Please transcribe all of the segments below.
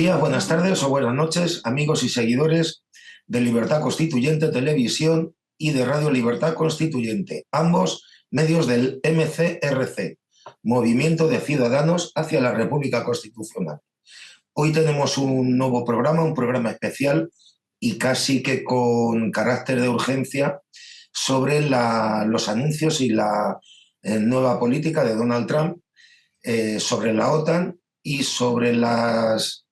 días, buenas tardes o buenas noches, amigos y seguidores de Libertad Constituyente Televisión y de Radio Libertad Constituyente, ambos medios del MCRC, Movimiento de Ciudadanos hacia la República Constitucional. Hoy tenemos un nuevo programa, un programa especial y casi que con carácter de urgencia sobre los anuncios y la nueva política de Donald Trump sobre la OTAN y sobre las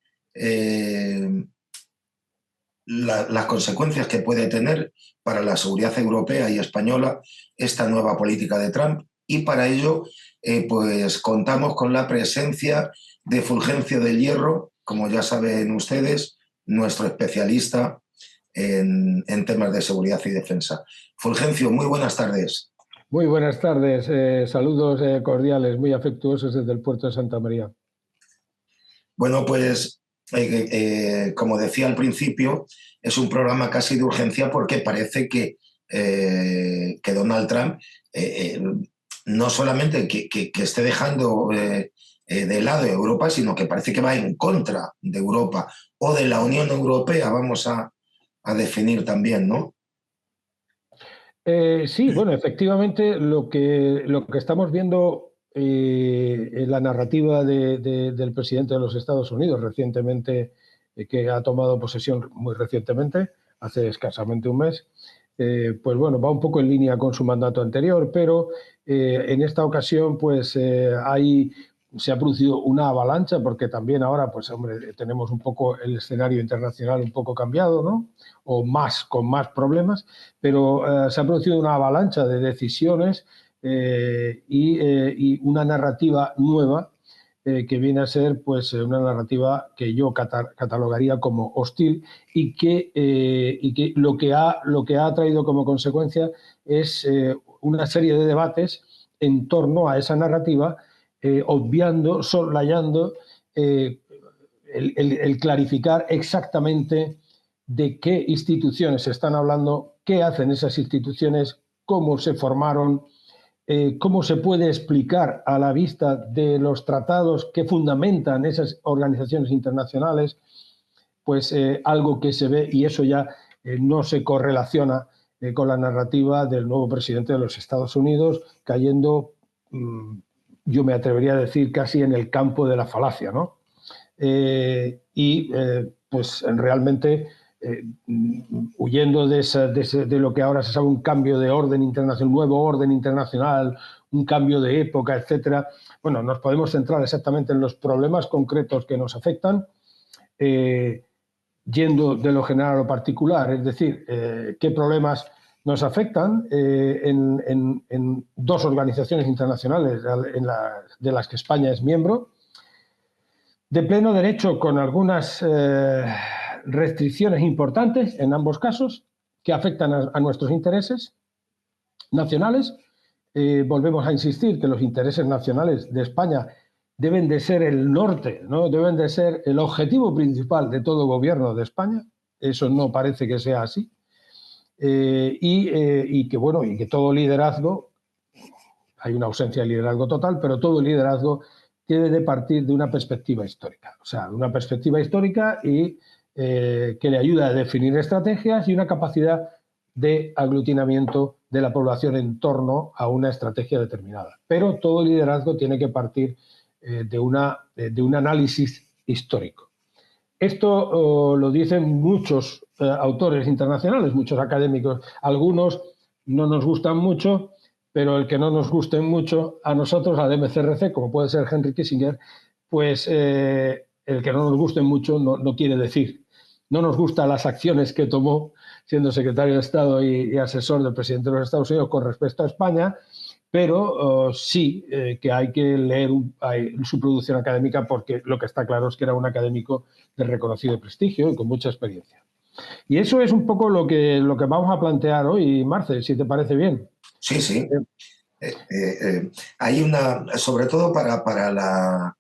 consecuencias que puede tener para la seguridad europea y española esta nueva política de Trump. Y para ello pues contamos con la presencia de Fulgencio del Hierro, como ya saben ustedes, nuestro especialista en temas de seguridad y defensa. Fulgencio, muy buenas tardes. Muy buenas tardes, saludos cordiales, muy afectuosos desde el puerto de Santa María. Bueno, pues como decía al principio, es un programa casi de urgencia porque parece que Donald Trump no solamente que esté dejando de lado Europa, sino que parece que va en contra de Europa o de la Unión Europea, vamos a definir también, ¿no? Sí, bueno, efectivamente lo que estamos viendo en la narrativa del presidente de los Estados Unidos recientemente, que ha tomado posesión muy recientemente, hace escasamente un mes, pues bueno, va un poco en línea con su mandato anterior, pero en esta ocasión pues se ha producido una avalancha, porque también ahora, pues hombre, tenemos un poco el escenario internacional un poco cambiado, ¿no? O con más problemas, pero se ha producido una avalancha de decisiones y una narrativa nueva que viene a ser pues una narrativa que yo catalogaría como hostil y que lo que ha traído como consecuencia es una serie de debates en torno a esa narrativa, obviando, soslayando el clarificar exactamente de qué instituciones se están hablando, qué hacen esas instituciones, cómo se formaron, cómo se puede explicar a la vista de los tratados que fundamentan esas organizaciones internacionales, pues algo que se ve, y eso ya no se correlaciona con la narrativa del nuevo presidente de los Estados Unidos, cayendo, yo me atrevería a decir, casi en el campo de la falacia, ¿no? Pues realmente huyendo de lo que ahora se sabe, un cambio de orden internacional, un nuevo orden internacional, un cambio de época, etcétera. Bueno, nos podemos centrar exactamente en los problemas concretos que nos afectan, yendo de lo general a lo particular, es decir, qué problemas nos afectan en dos organizaciones internacionales de las que España es miembro, de pleno derecho, con algunas restricciones importantes en ambos casos que afectan a nuestros intereses nacionales. Volvemos a insistir que los intereses nacionales de España deben de ser el norte, ¿no? Deben de ser el objetivo principal de todo gobierno de España. Eso no parece que sea así. Y que todo liderazgo, hay una ausencia de liderazgo total, pero todo liderazgo debe de partir de una perspectiva histórica. O sea, una perspectiva histórica y que le ayuda a definir estrategias y una capacidad de aglutinamiento de la población en torno a una estrategia determinada. Pero todo liderazgo tiene que partir de un análisis histórico. Esto lo dicen muchos autores internacionales, muchos académicos. Algunos no nos gustan mucho, pero el que no nos gusten mucho a nosotros, al MCRC, como puede ser Henry Kissinger, pues el que no nos gusten mucho no quiere decir. No nos gustan las acciones que tomó siendo secretario de Estado y asesor del presidente de los Estados Unidos con respecto a España, pero sí que hay que leer su producción académica, porque lo que está claro es que era un académico de reconocido prestigio y con mucha experiencia. Y eso es un poco lo que vamos a plantear hoy, Marce, si te parece bien. Sí, sí. Hay sobre todo para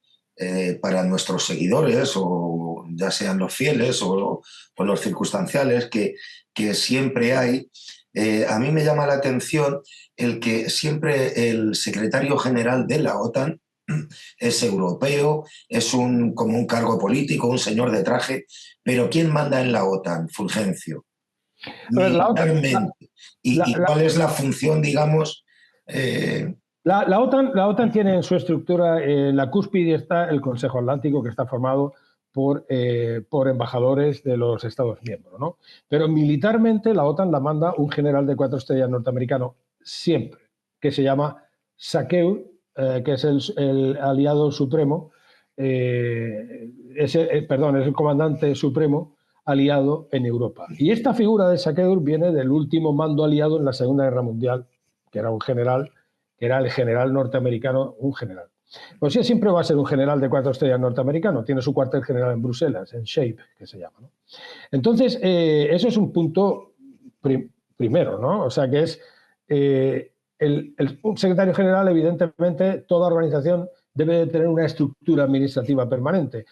nuestros seguidores, o ya sean los fieles o los circunstanciales, que siempre hay. A mí me llama la atención el que siempre el secretario general de la OTAN, es europeo, es como un cargo político, un señor de traje, pero ¿quién manda en la OTAN, Fulgencio? A ver, Militarmente. ¿Y cuál es la función, digamos? La OTAN tiene en su estructura, en la cúspide está el Consejo Atlántico, que está formado por embajadores de los Estados miembros, ¿no? Pero militarmente la OTAN la manda un general de 4 estrellas norteamericano, siempre, que se llama SACEUR, que es el aliado supremo, es el comandante supremo aliado en Europa. Y esta figura de SACEUR viene del último mando aliado en la Segunda Guerra Mundial, que era un general, que era el general norteamericano, un general. Pues sí, siempre va a ser un general de 4 estrellas norteamericano, tiene su cuartel general en Bruselas, en SHAPE, que se llama, ¿no? Entonces, eso es un punto primero, ¿no? O sea, que es un secretario general, evidentemente, toda organización debe de tener una estructura administrativa permanente.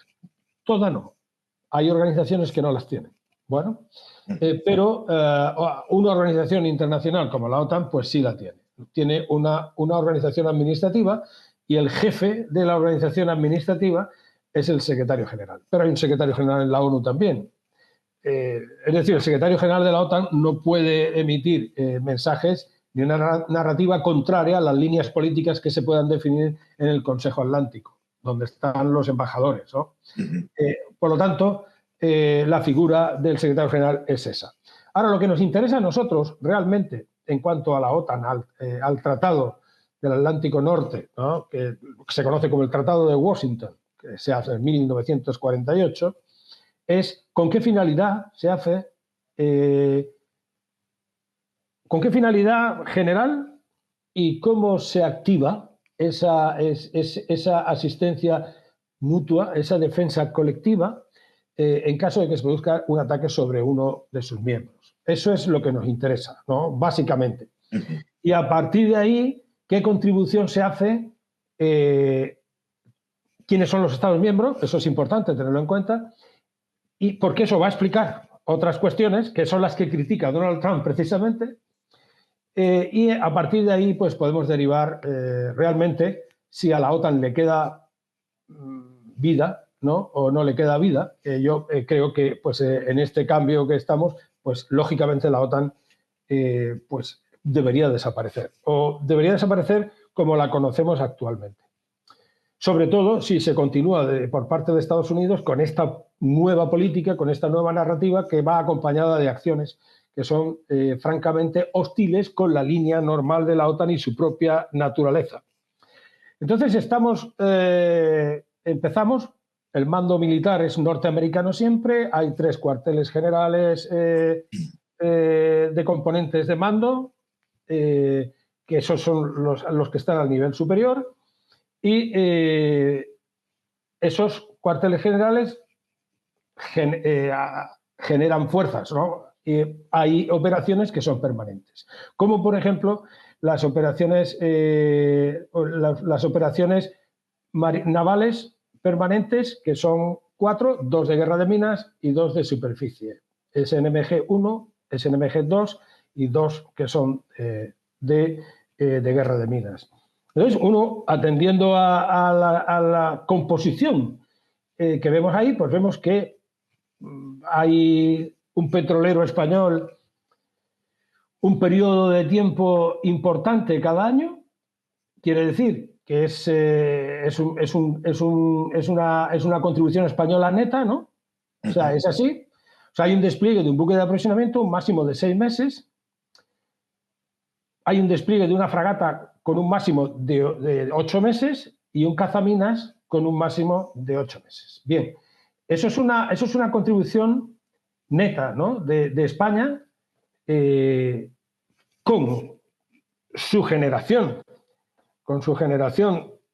Toda no. Hay organizaciones que no las tienen. Bueno, pero una organización internacional como la OTAN, pues sí la tiene. Tiene una organización administrativa y el jefe de la organización administrativa es el secretario general. Pero hay un secretario general en la ONU también. Es decir, el secretario general de la OTAN no puede emitir mensajes ni una narrativa contraria a las líneas políticas que se puedan definir en el Consejo Atlántico, donde están los embajadores, ¿no? Por lo tanto, la figura del secretario general es esa. Ahora, lo que nos interesa a nosotros realmente en cuanto a la OTAN, al Tratado del Atlántico Norte, ¿no? Que se conoce como el Tratado de Washington, que se hace en 1948, es con qué finalidad se hace, con qué finalidad general y cómo se activa esa asistencia mutua, esa defensa colectiva, en caso de que se produzca un ataque sobre uno de sus miembros. Eso es lo que nos interesa, ¿no? Básicamente. Y a partir de ahí, ¿qué contribución se hace? ¿Quiénes son los Estados miembros? Eso es importante tenerlo en cuenta. Y porque eso va a explicar otras cuestiones, que son las que critica Donald Trump precisamente. Y a partir de ahí, pues podemos derivar realmente si a la OTAN le queda vida, ¿no? O no le queda vida. Yo creo que pues, en este cambio que estamos, pues lógicamente la OTAN pues debería desaparecer. O debería desaparecer como la conocemos actualmente. Sobre todo si se continúa por parte de Estados Unidos con esta nueva política, con esta nueva narrativa que va acompañada de acciones que son francamente hostiles con la línea normal de la OTAN y su propia naturaleza. Entonces empezamos, el mando militar es norteamericano siempre, hay 3 cuarteles generales de componentes de mando, que esos son los que están al nivel superior, y esos cuarteles generales generan fuerzas, ¿no? Y hay operaciones que son permanentes, como por ejemplo las operaciones navales permanentes, que son 4, 2 de guerra de minas y 2 de superficie, SNMG-1, SNMG-2 y 2 que son de guerra de minas. Entonces, uno, atendiendo a la composición que vemos ahí, pues vemos que hay un petrolero español, un periodo de tiempo importante cada año, quiere decir que es una contribución española neta, ¿no? O sea, es así. O sea, hay un despliegue de un buque de aprovisionamiento, un máximo de 6 meses. Hay un despliegue de una fragata con un máximo de 8 meses y un cazaminas con un máximo de 8 meses. Bien, eso es una contribución neta, ¿no? de España con su generación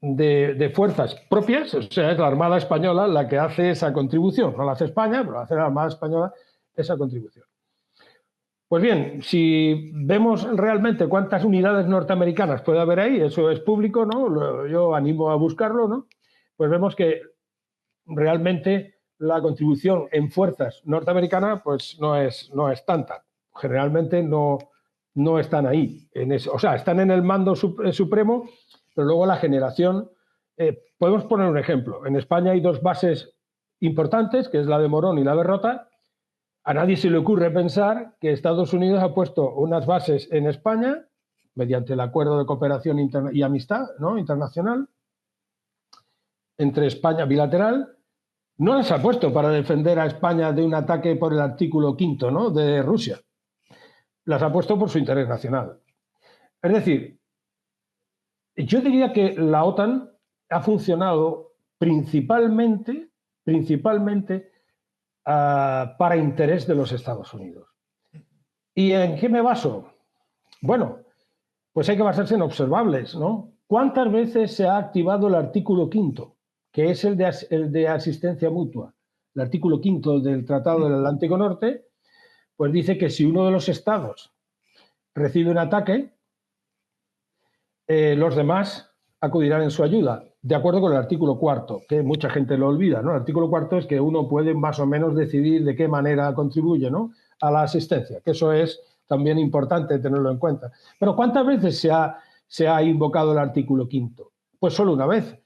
de fuerzas propias. O sea, es la Armada Española la que hace esa contribución. No la hace España, pero la hace la Armada Española esa contribución. Pues bien, si vemos realmente cuántas unidades norteamericanas puede haber ahí, eso es público, ¿no? Yo animo a buscarlo, ¿no? Pues vemos que realmente la contribución en fuerzas norteamericanas pues no es tanta. Generalmente no están ahí. O sea, están en el mando supremo, pero luego la generación Podemos poner un ejemplo. En España hay dos bases importantes, que es la de Morón y la de Rota. A nadie se le ocurre pensar que Estados Unidos ha puesto unas bases en España mediante el acuerdo de cooperación y amistad, ¿no?, internacional entre España bilateral. No las ha puesto para defender a España de un ataque por el artículo 5º, ¿no?, de Rusia. Las ha puesto por su interés nacional. Es decir, yo diría que la OTAN ha funcionado principalmente para interés de los Estados Unidos. ¿Y en qué me baso? Bueno, pues hay que basarse en observables, ¿no? ¿Cuántas veces se ha activado el artículo 5º, que es el de asistencia mutua? El artículo 5º del Tratado del Atlántico Norte, pues dice que si uno de los estados recibe un ataque, los demás acudirán en su ayuda, de acuerdo con el artículo 4º, que mucha gente lo olvida, ¿no? El artículo 4º es que uno puede más o menos decidir de qué manera contribuye, ¿no?, a la asistencia, que eso es también importante tenerlo en cuenta. Pero ¿cuántas veces se ha invocado el artículo 5º? Pues solo una vez.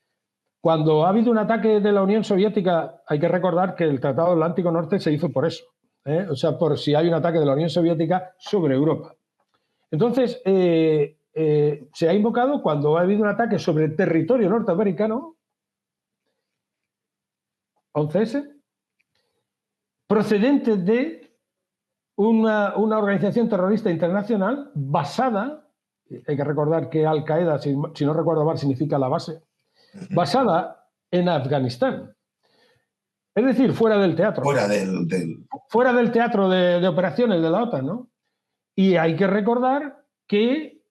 Cuando ha habido un ataque de la Unión Soviética, hay que recordar que el Tratado Atlántico Norte se hizo por eso, ¿eh? O sea, por si hay un ataque de la Unión Soviética sobre Europa. Entonces, se ha invocado cuando ha habido un ataque sobre el territorio norteamericano, 11S, procedente de una organización terrorista internacional basada, hay que recordar que Al-Qaeda, si no recuerdo mal, significa la base, basada en Afganistán. Es decir, fuera del teatro. Fuera del teatro de operaciones de la OTAN, ¿no? Y hay que recordar que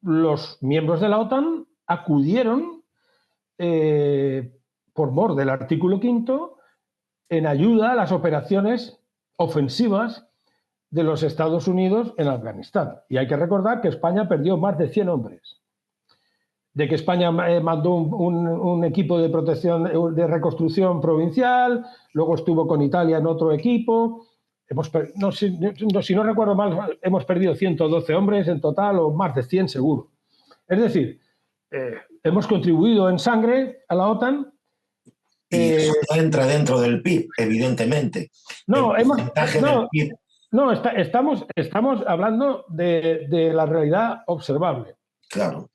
los miembros de la OTAN acudieron por mor del artículo 5º en ayuda a las operaciones ofensivas de los Estados Unidos en Afganistán. Y hay que recordar que España perdió más de 100 hombres. De que España mandó un equipo de protección, de reconstrucción provincial, luego estuvo con Italia en otro equipo. Si no recuerdo mal, hemos perdido 112 hombres en total, o más de 100 seguro. Es decir, hemos contribuido en sangre a la OTAN. Y eso entra dentro del PIB, evidentemente. Estamos hablando de la realidad observable. Claro.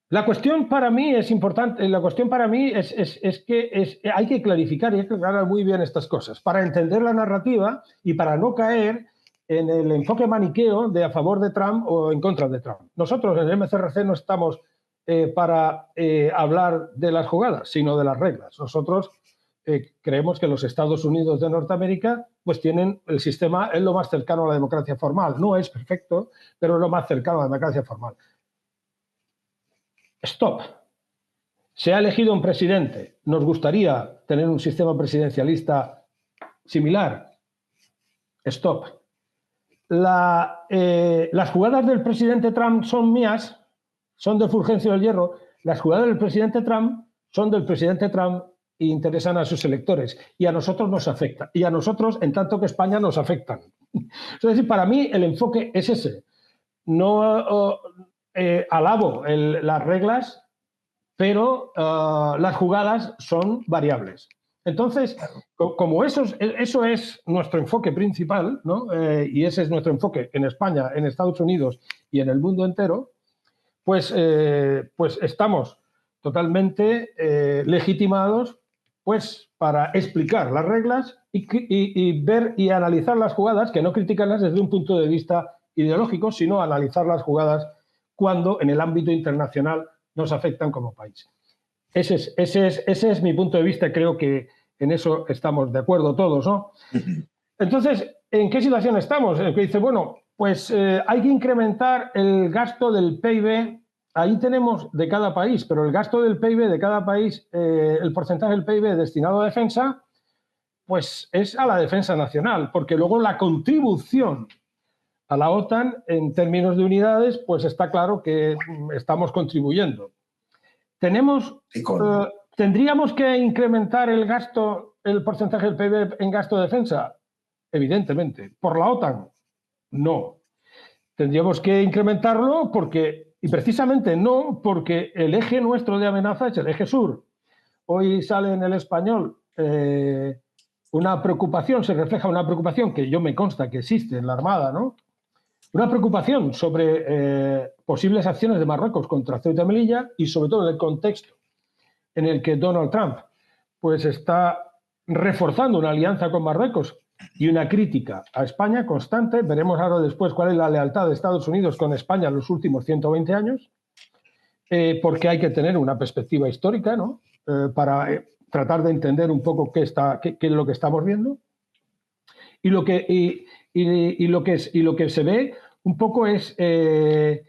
La cuestión para mí es importante, la cuestión para mí es que hay que clarificar y hay que aclarar muy bien estas cosas para entender la narrativa y para no caer en el enfoque maniqueo de a favor de Trump o en contra de Trump. Nosotros en el MCRC no estamos para hablar de las jugadas, sino de las reglas. Nosotros creemos que los Estados Unidos de Norteamérica pues tienen el sistema, es lo más cercano a la democracia formal. No es perfecto, pero es lo más cercano a la democracia formal. Stop. Se ha elegido un presidente. ¿Nos gustaría tener un sistema presidencialista similar? Stop. Las jugadas del presidente Trump son mías, son de Fulgencio del Hierro. Las jugadas del presidente Trump son del presidente Trump e interesan a sus electores. Y a nosotros nos afecta. Y a nosotros, en tanto que España, nos afectan. Es decir, para mí el enfoque es ese. No alabo las reglas, pero las jugadas son variables. Entonces, como eso es nuestro enfoque principal, ¿no? Y ese es nuestro enfoque en España, en Estados Unidos y en el mundo entero, pues estamos totalmente legitimados pues, para explicar las reglas y ver y analizar las jugadas, que no criticarlas desde un punto de vista ideológico, sino analizar las jugadas cuando en el ámbito internacional nos afectan como país. Ese es mi punto de vista, creo que en eso estamos de acuerdo todos, ¿no? Entonces, ¿en qué situación estamos? En que dice, bueno, pues hay que incrementar el gasto del PIB, ahí tenemos de cada país, pero el gasto del PIB de cada país, el porcentaje del PIB destinado a defensa, pues es a la defensa nacional, porque luego la contribución a la OTAN en términos de unidades, pues está claro que estamos contribuyendo. ¿Tendríamos que incrementar el porcentaje del PIB en gasto de defensa? Evidentemente. ¿Por la OTAN? No. Tendríamos que incrementarlo porque Y precisamente no, porque el eje nuestro de amenaza es el eje sur. Hoy sale en El Español una preocupación, se refleja una preocupación que yo me consta que existe en la Armada, ¿no? Una preocupación sobre posibles acciones de Marruecos contra Ceuta y Melilla y sobre todo en el contexto en el que Donald Trump pues está reforzando una alianza con Marruecos y una crítica a España constante. Veremos ahora después cuál es la lealtad de Estados Unidos con España en los últimos 120 años, porque hay que tener una perspectiva histórica, ¿no? Para tratar de entender un poco qué es lo que estamos viendo. Y lo que se ve un poco es que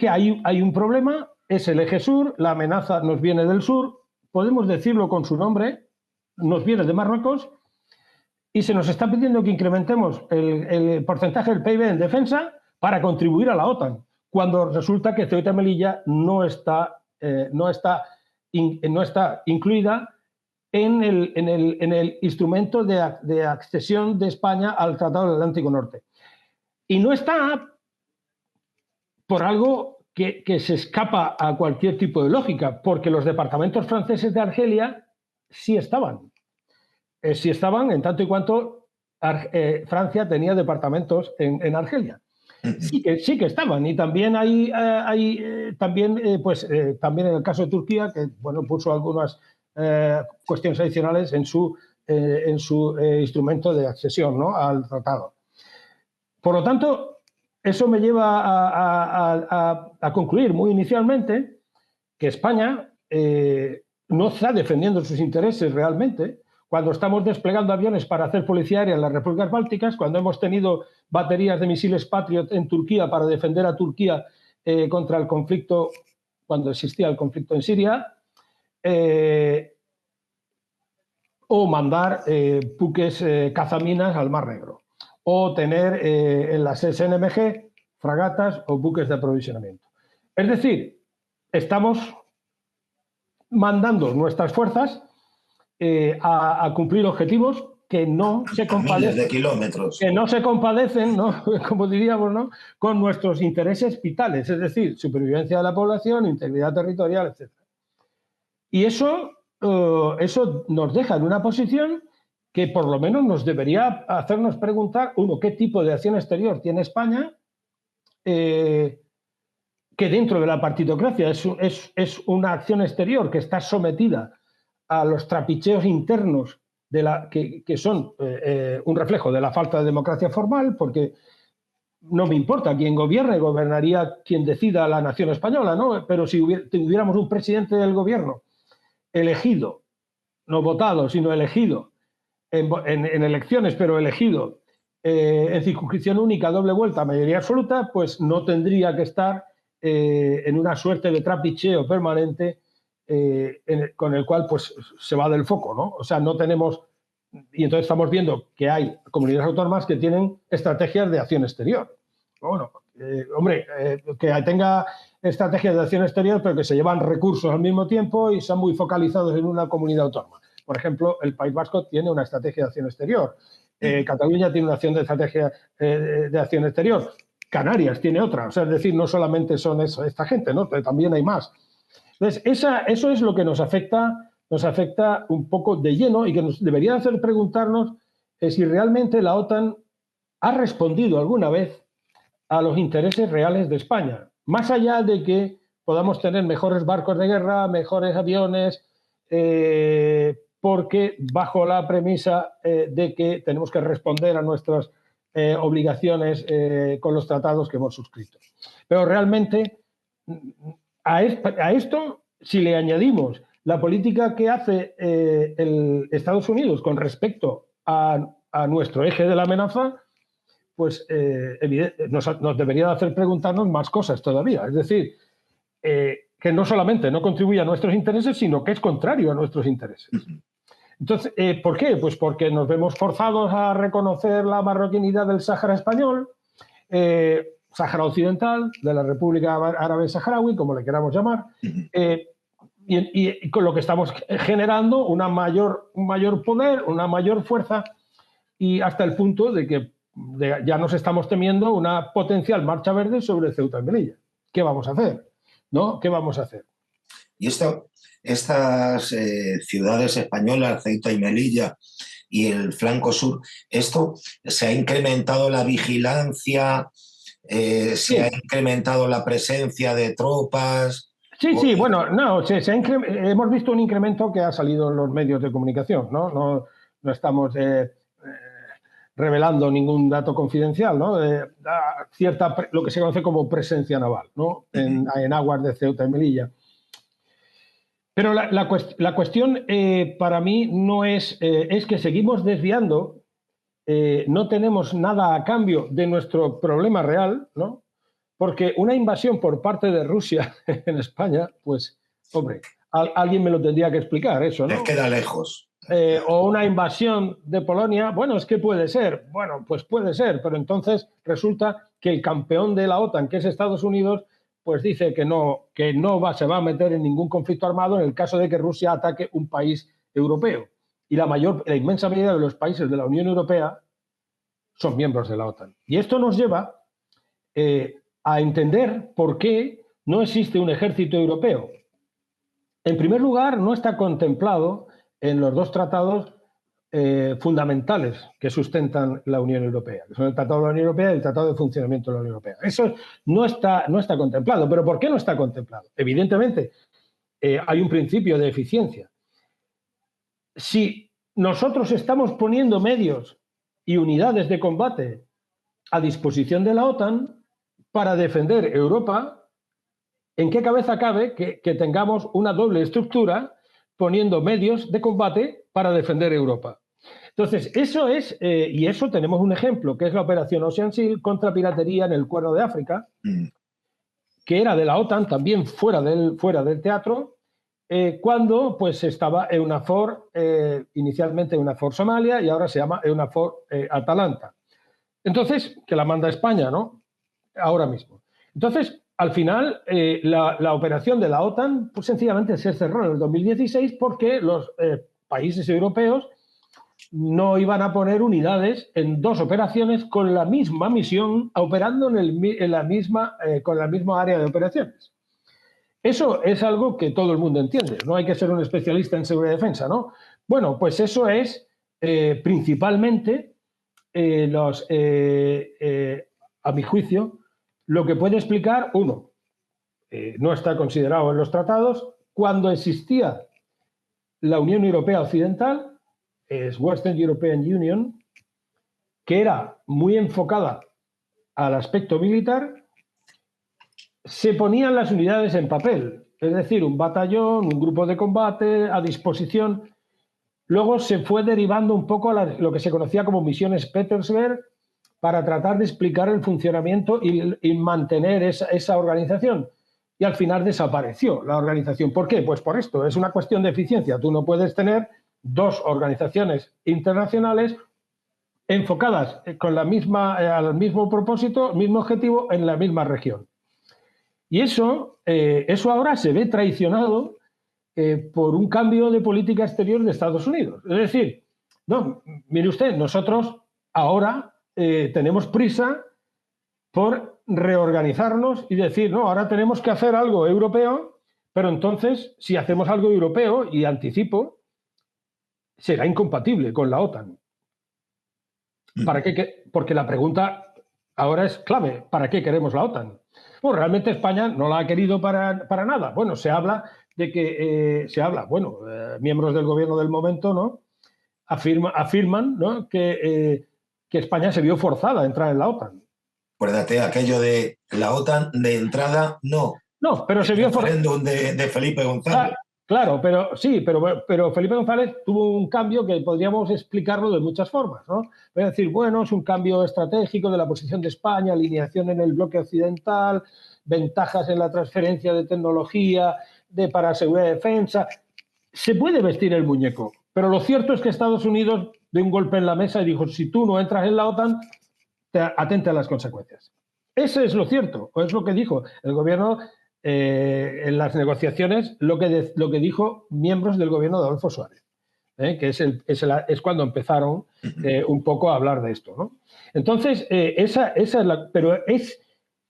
hay un problema, es el eje sur, la amenaza nos viene del sur, podemos decirlo con su nombre, nos viene de Marruecos y se nos está pidiendo que incrementemos el porcentaje del PIB en defensa para contribuir a la OTAN, cuando resulta que Ceuta y Melilla no está incluida en el instrumento de accesión de España al Tratado del Atlántico Norte. Y no está por algo que se escapa a cualquier tipo de lógica, porque los departamentos franceses de Argelia sí estaban. Sí estaban en tanto y cuanto Francia tenía departamentos en Argelia. Sí que estaban. Y también también en el caso de Turquía, que bueno, puso algunas cuestiones adicionales en su instrumento de accesión, ¿no?, al tratado. Por lo tanto, eso me lleva a concluir muy inicialmente que España no está defendiendo sus intereses realmente cuando estamos desplegando aviones para hacer policía aérea en las repúblicas bálticas, cuando hemos tenido baterías de misiles Patriot en Turquía para defender a Turquía contra el conflicto, cuando existía el conflicto en Siria, o mandar buques cazaminas al Mar Negro, o tener en las SNMG fragatas o buques de aprovisionamiento. Es decir, estamos mandando nuestras fuerzas a cumplir objetivos que no se compadecen, ¿no?, como diríamos, ¿no?, con nuestros intereses vitales, es decir, supervivencia de la población, integridad territorial, etc. Y eso nos deja en una posición que por lo menos nos debería hacernos preguntar, uno, qué tipo de acción exterior tiene España, que dentro de la partidocracia es una acción exterior que está sometida a los trapicheos internos que son un reflejo de la falta de democracia formal, porque no me importa quién gobierne, gobernaría quien decida la nación española, ¿no? Pero si tuviéramos un presidente del gobierno elegido, no votado, sino elegido en elecciones, pero elegido en circunscripción única, doble vuelta, mayoría absoluta, pues no tendría que estar en una suerte de trapicheo permanente con el cual pues se va del foco, ¿no? O sea, no tenemos... Y entonces estamos viendo que hay comunidades autónomas que tienen estrategias de acción exterior. Bueno, que tenga estrategias de acción exterior, pero que se llevan recursos al mismo tiempo y son muy focalizados en una comunidad autónoma. Por ejemplo, el País Vasco tiene una estrategia de acción exterior. Cataluña tiene una estrategia de acción exterior. Canarias tiene otra. O sea, es decir, no solamente son esta gente, ¿no? También hay más. Entonces, eso es lo que nos afecta un poco de lleno y que nos debería hacer preguntarnos si realmente la OTAN ha respondido alguna vez a los intereses reales de España, más allá de que podamos tener mejores barcos de guerra, mejores aviones, porque bajo la premisa de que tenemos que responder a nuestras obligaciones con los tratados que hemos suscrito. Pero realmente a esto, si le añadimos la política que hace Estados Unidos con respecto a nuestro eje de la amenaza, pues nos debería hacer preguntarnos más cosas todavía. Es decir, que no solamente no contribuye a nuestros intereses, sino que es contrario a nuestros intereses. Entonces, ¿por qué? Pues porque nos vemos forzados a reconocer la marroquinidad del Sáhara español, Sáhara Occidental, de la República Árabe Saharaui, como le queramos llamar, y con lo que estamos generando un mayor poder, una mayor fuerza, y hasta el punto de que ya nos estamos temiendo una potencial marcha verde sobre Ceuta y Melilla. ¿Qué vamos a hacer? ¿No? ¿Qué vamos a hacer? Y estas ciudades españolas, Ceuta y Melilla y el flanco sur, ¿esto se ha incrementado la vigilancia? ¿Se ha incrementado la presencia de tropas? Sí, bueno, no, hemos visto un incremento que ha salido en los medios de comunicación, ¿no? No estamos revelando ningún dato confidencial, ¿no? Lo que se conoce como presencia naval, ¿no? En aguas de Ceuta y Melilla. Pero la cuestión para mí no es que seguimos desviando, no tenemos nada a cambio de nuestro problema real, ¿no? Porque una invasión por parte de Rusia en España, pues, hombre, alguien me lo tendría que explicar eso, ¿no? Les queda lejos. O una invasión de Polonia, bueno, es que puede ser, bueno, pues puede ser, pero entonces resulta que el campeón de la OTAN, que es Estados Unidos, pues dice que se va a meter en ningún conflicto armado en el caso de que Rusia ataque un país europeo. Y la inmensa mayoría de los países de la Unión Europea son miembros de la OTAN. Y esto nos lleva a entender por qué no existe un ejército europeo. En primer lugar, no está contemplado en los dos tratados fundamentales que sustentan la Unión Europea, que son el Tratado de la Unión Europea y el Tratado de Funcionamiento de la Unión Europea. Eso no está contemplado. ¿Pero por qué no está contemplado? Evidentemente, hay un principio de eficiencia. Si nosotros estamos poniendo medios y unidades de combate a disposición de la OTAN para defender Europa, ¿en qué cabeza cabe que tengamos una doble estructura poniendo medios de combate para defender Europa? Entonces, eso es, y eso tenemos un ejemplo, que es la operación Ocean Shield contra piratería en el Cuerno de África, que era de la OTAN, también fuera del teatro, cuando pues estaba EUNAVFOR, inicialmente EUNAVFOR Somalia y ahora se llama EUNAVFOR Atalanta. Entonces, que la manda España, ¿no? Ahora mismo. Entonces, al final, la operación de la OTAN, pues sencillamente se cerró en el 2016 porque los países europeos no iban a poner unidades en dos operaciones con la misma misión, operando con la misma área de operaciones. Eso es algo que todo el mundo entiende. No hay que ser un especialista en seguridad y defensa, ¿no? Bueno, pues eso es principalmente a mi juicio, lo que puede explicar, uno, no está considerado en los tratados, cuando existía la Unión Europea Occidental, es Western European Union, que era muy enfocada al aspecto militar, se ponían las unidades en papel, es decir, un batallón, un grupo de combate a disposición. Luego se fue derivando un poco a lo que se conocía como misiones Petersberg para tratar de explicar el funcionamiento y mantener esa organización. Y al final desapareció la organización. ¿Por qué? Pues por esto, es una cuestión de eficiencia. Tú no puedes tener dos organizaciones internacionales enfocadas con al mismo propósito, mismo objetivo en la misma región. Y eso ahora se ve traicionado por un cambio de política exterior de Estados Unidos. Es decir, no, mire usted, nosotros ahora tenemos prisa por reorganizarnos y decir, no, ahora tenemos que hacer algo europeo, pero entonces, si hacemos algo europeo, y anticipo, será incompatible con la OTAN. ¿Para qué? Porque la pregunta ahora es clave, ¿para qué queremos la OTAN? Bueno, realmente España no la ha querido para nada. Bueno, se habla de que, miembros del gobierno del momento, ¿no? Afirman, ¿no? que España se vio forzada a entrar en la OTAN. Acuérdate, aquello de la OTAN de entrada, no. No, pero se vio forzada. El referéndum de Felipe González. Claro, pero sí, pero Felipe González tuvo un cambio que podríamos explicarlo de muchas formas, ¿no? Es decir, bueno, es un cambio estratégico de la posición de España, alineación en el bloque occidental, ventajas en la transferencia de tecnología, para seguridad y defensa. Se puede vestir el muñeco, pero lo cierto es que Estados Unidos dio un golpe en la mesa y dijo, si tú no entras en la OTAN, atente a las consecuencias. Eso es lo cierto, o es lo que dijo el gobierno en las negociaciones, lo que dijo miembros del gobierno de Adolfo Suárez. que es cuando empezaron un poco a hablar de esto, ¿no? Entonces, eso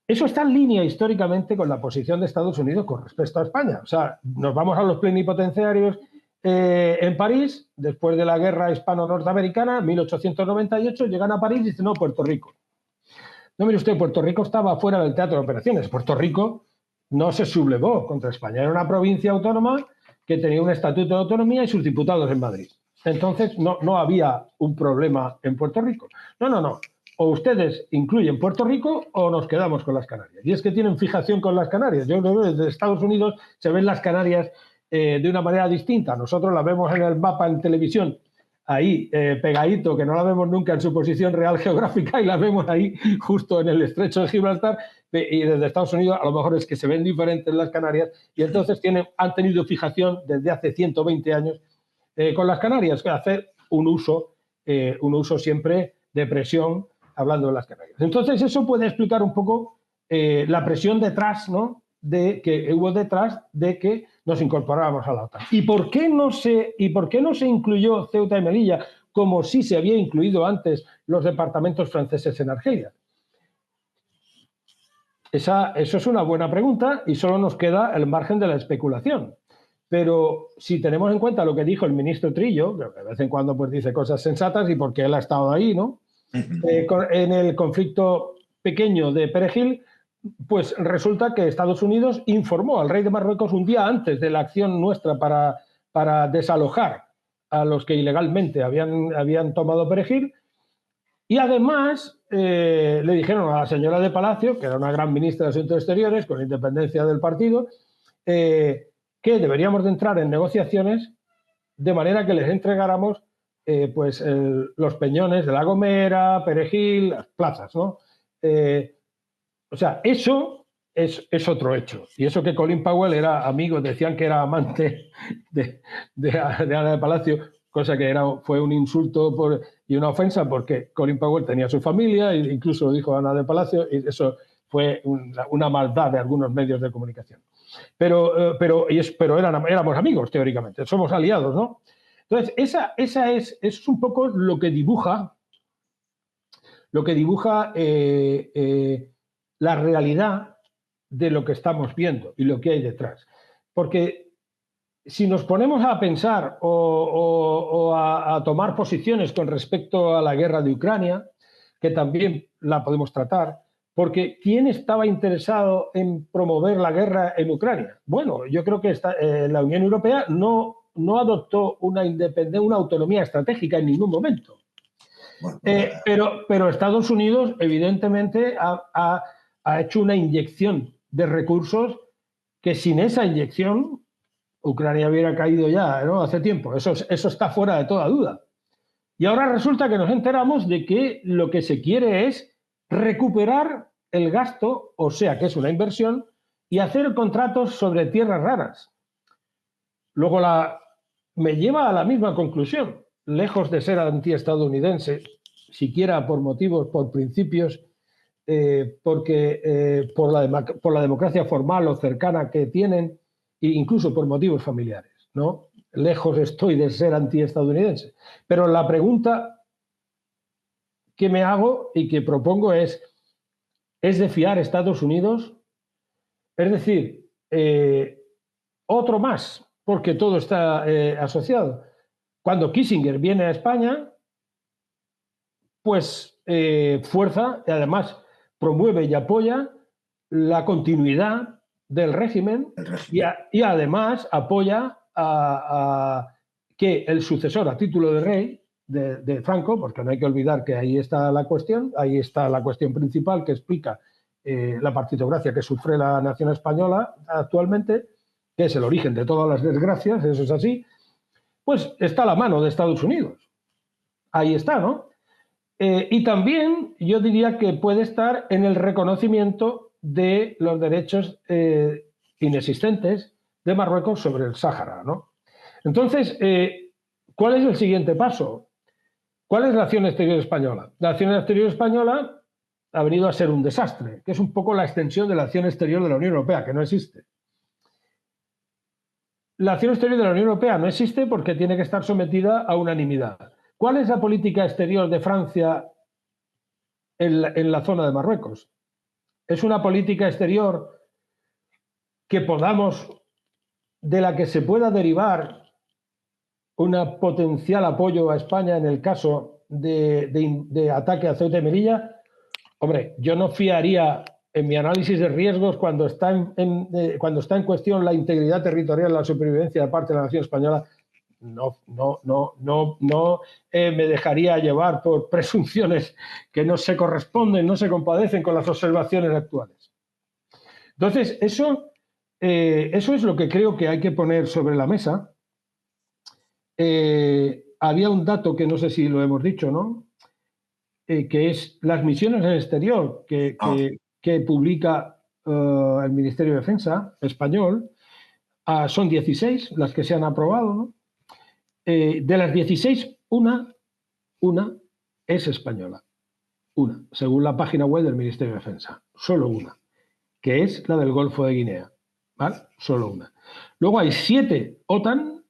está en línea históricamente con la posición de Estados Unidos con respecto a España. O sea, nos vamos a los plenipotenciarios en París, después de la guerra hispano-norteamericana, 1898, llegan a París y dicen, no, Puerto Rico. No, mire usted, Puerto Rico estaba fuera del teatro de operaciones. Puerto Rico no se sublevó contra España. Era una provincia autónoma que tenía un estatuto de autonomía y sus diputados en Madrid. Entonces, no había un problema en Puerto Rico. No. O ustedes incluyen Puerto Rico o nos quedamos con las Canarias. Y es que tienen fijación con las Canarias. Yo creo que desde Estados Unidos se ven las Canarias de una manera distinta. Nosotros la vemos en el mapa en televisión, ahí pegadito, que no la vemos nunca en su posición real geográfica, y la vemos ahí justo en el estrecho de Gibraltar, y desde Estados Unidos a lo mejor es que se ven diferentes las Canarias, y entonces han tenido fijación desde hace 120 años con las Canarias, que hacer un uso siempre de presión hablando de las Canarias. Entonces eso puede explicar un poco la presión detrás, ¿no?, que hubo detrás de que nos incorporáramos a la OTAN. ¿Y por qué no se incluyó Ceuta y Melilla como sí se había incluido antes los departamentos franceses en Argelia? Eso es una buena pregunta y solo nos queda el margen de la especulación. Pero si tenemos en cuenta lo que dijo el ministro Trillo, que de vez en cuando pues dice cosas sensatas y porque él ha estado ahí, ¿no? En el conflicto pequeño de Perejil, pues resulta que Estados Unidos informó al rey de Marruecos un día antes de la acción nuestra para desalojar a los que ilegalmente habían tomado Perejil, y además le dijeron a la señora de Palacio, que era una gran ministra de Asuntos Exteriores, con independencia del partido, que deberíamos de entrar en negociaciones de manera que les entregáramos los peñones de La Gomera, Perejil, las plazas, ¿no? O sea, eso es otro hecho. Y eso que Colin Powell era amigo, decían que era amante de Ana de Palacio, cosa que fue un insulto y una ofensa, porque Colin Powell tenía su familia, e incluso lo dijo Ana de Palacio, y eso fue una maldad de algunos medios de comunicación. Pero éramos amigos, teóricamente, somos aliados, ¿no? Entonces, eso es un poco lo que dibuja la realidad de lo que estamos viendo y lo que hay detrás. Porque si nos ponemos a pensar o a tomar posiciones con respecto a la guerra de Ucrania, que también la podemos tratar, porque ¿quién estaba interesado en promover la guerra en Ucrania? Bueno, yo creo que la Unión Europea no adoptó una autonomía estratégica en ningún momento. Pero Estados Unidos, evidentemente, ha hecho una inyección de recursos que sin esa inyección Ucrania hubiera caído ya, ¿no?, hace tiempo. Eso está fuera de toda duda. Y ahora resulta que nos enteramos de que lo que se quiere es recuperar el gasto, o sea, que es una inversión, y hacer contratos sobre tierras raras. Luego me lleva a la misma conclusión. Lejos de ser antiestadounidense, siquiera por principios, por la democracia formal o cercana que tienen, e incluso por motivos familiares, ¿no? Lejos estoy de ser antiestadounidense. Pero la pregunta que me hago y que propongo ¿es de fiar Estados Unidos? Es decir, otro más, porque todo está asociado. Cuando Kissinger viene a España, pues fuerza y además promueve y apoya la continuidad del régimen y además apoya a que el sucesor a título de rey de Franco, porque no hay que olvidar que ahí está la cuestión principal que explica la partitocracia que sufre la nación española actualmente, que es el origen de todas las desgracias, eso es así, pues está a la mano de Estados Unidos. Ahí está, ¿no? Y también yo diría que puede estar en el reconocimiento de los derechos inexistentes de Marruecos sobre el Sáhara, ¿no? Entonces, ¿cuál es el siguiente paso? ¿Cuál es la acción exterior española? La acción exterior española ha venido a ser un desastre, que es un poco la extensión de la acción exterior de la Unión Europea, que no existe. La acción exterior de la Unión Europea no existe porque tiene que estar sometida a unanimidad. ¿Cuál es la política exterior de Francia en la zona de Marruecos? ¿Es una política exterior que podamos, de la que se pueda derivar un potencial apoyo a España en el caso de ataque a Ceuta y Melilla? Hombre, yo no fiaría en mi análisis de riesgos cuando está en cuestión la integridad territorial, la supervivencia de parte de la nación española. No me dejaría llevar por presunciones que no se corresponden, no se compadecen con las observaciones actuales. Entonces, eso es lo que creo que hay que poner sobre la mesa. Había un dato que no sé si lo hemos dicho, ¿no? Que es las misiones en el exterior que publica el Ministerio de Defensa español. Son 16 las que se han aprobado, ¿no? De las 16, una es española. Una, según la página web del Ministerio de Defensa. Solo una, que es la del Golfo de Guinea. ¿Vale? Solo una. Luego hay 7 OTAN,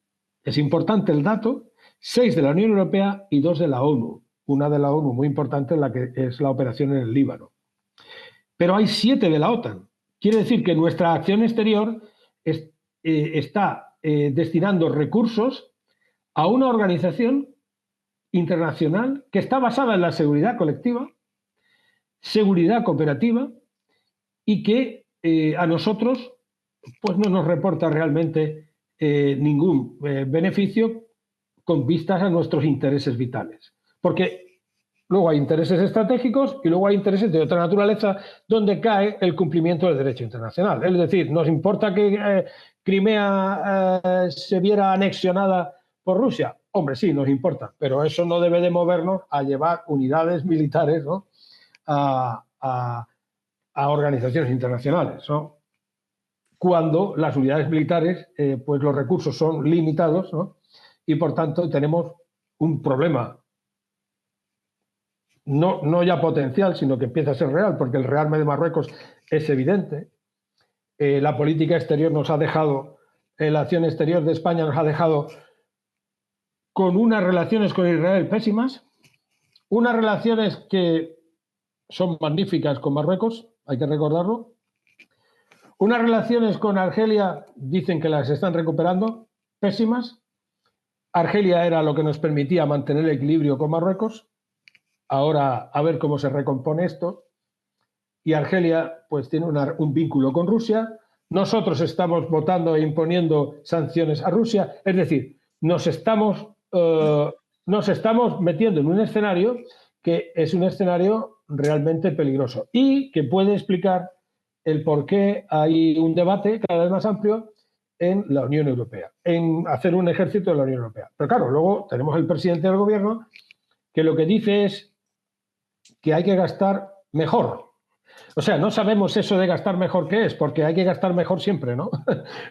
es importante el dato, 6 de la Unión Europea y 2 de la ONU. Una de la ONU muy importante, la que es la operación en el Líbano. Pero hay 7 de la OTAN. Quiere decir que nuestra acción exterior está destinando recursos a una organización internacional que está basada en la seguridad colectiva, seguridad cooperativa y que a nosotros pues no nos reporta realmente ningún beneficio con vistas a nuestros intereses vitales. Porque luego hay intereses estratégicos y luego hay intereses de otra naturaleza donde cae el cumplimiento del derecho internacional. Es decir, ¿nos importa que Crimea se viera anexionada por Rusia? Hombre, sí, nos importa, pero eso no debe de movernos a llevar unidades militares, ¿no?, a organizaciones internacionales, ¿no? Cuando las unidades militares, pues los recursos son limitados, ¿no?, y por tanto tenemos un problema no ya potencial, sino que empieza a ser real, porque el rearme de Marruecos es evidente. La política exterior nos ha dejado, la acción exterior de España nos ha dejado con unas relaciones con Israel pésimas, unas relaciones que son magníficas con Marruecos, hay que recordarlo, unas relaciones con Argelia, dicen que las están recuperando, pésimas. Argelia era lo que nos permitía mantener el equilibrio con Marruecos. Ahora a ver cómo se recompone esto. Y Argelia pues tiene un vínculo con Rusia. Nosotros estamos votando e imponiendo sanciones a Rusia. Es decir, nos estamos metiendo en un escenario que es un escenario realmente peligroso y que puede explicar el por qué hay un debate cada vez más amplio en la Unión Europea, en hacer un ejército de la Unión Europea. Pero claro, luego tenemos el presidente del gobierno que lo que dice es que hay que gastar mejor. O sea, no sabemos eso de gastar mejor qué es, porque hay que gastar mejor siempre, ¿no?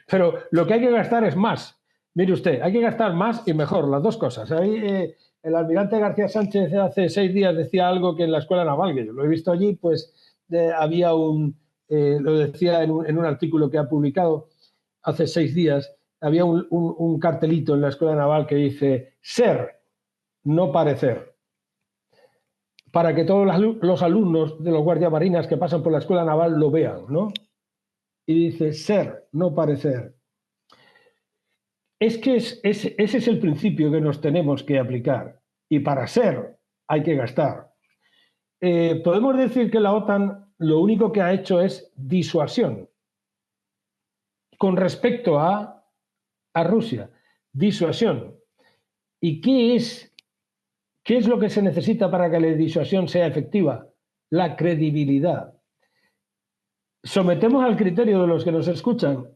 Pero lo que hay que gastar es más. Mire usted, hay que gastar más y mejor, las dos cosas. Ahí el almirante García Sánchez hace 6 días decía algo que en la Escuela Naval, que yo lo he visto allí, pues había lo decía en un artículo que ha publicado hace 6 días, había un cartelito en la Escuela Naval que dice ser, no parecer, para que todos los alumnos de los guardiamarinas que pasan por la Escuela Naval lo vean, ¿no? Y dice ser, no parecer. Es que ese es el principio que nos tenemos que aplicar. Y para ser hay que gastar. Podemos decir que la OTAN lo único que ha hecho es disuasión con respecto a Rusia. Disuasión. ¿Y qué es lo que se necesita para que la disuasión sea efectiva? La credibilidad. Sometemos al criterio de los que nos escuchan.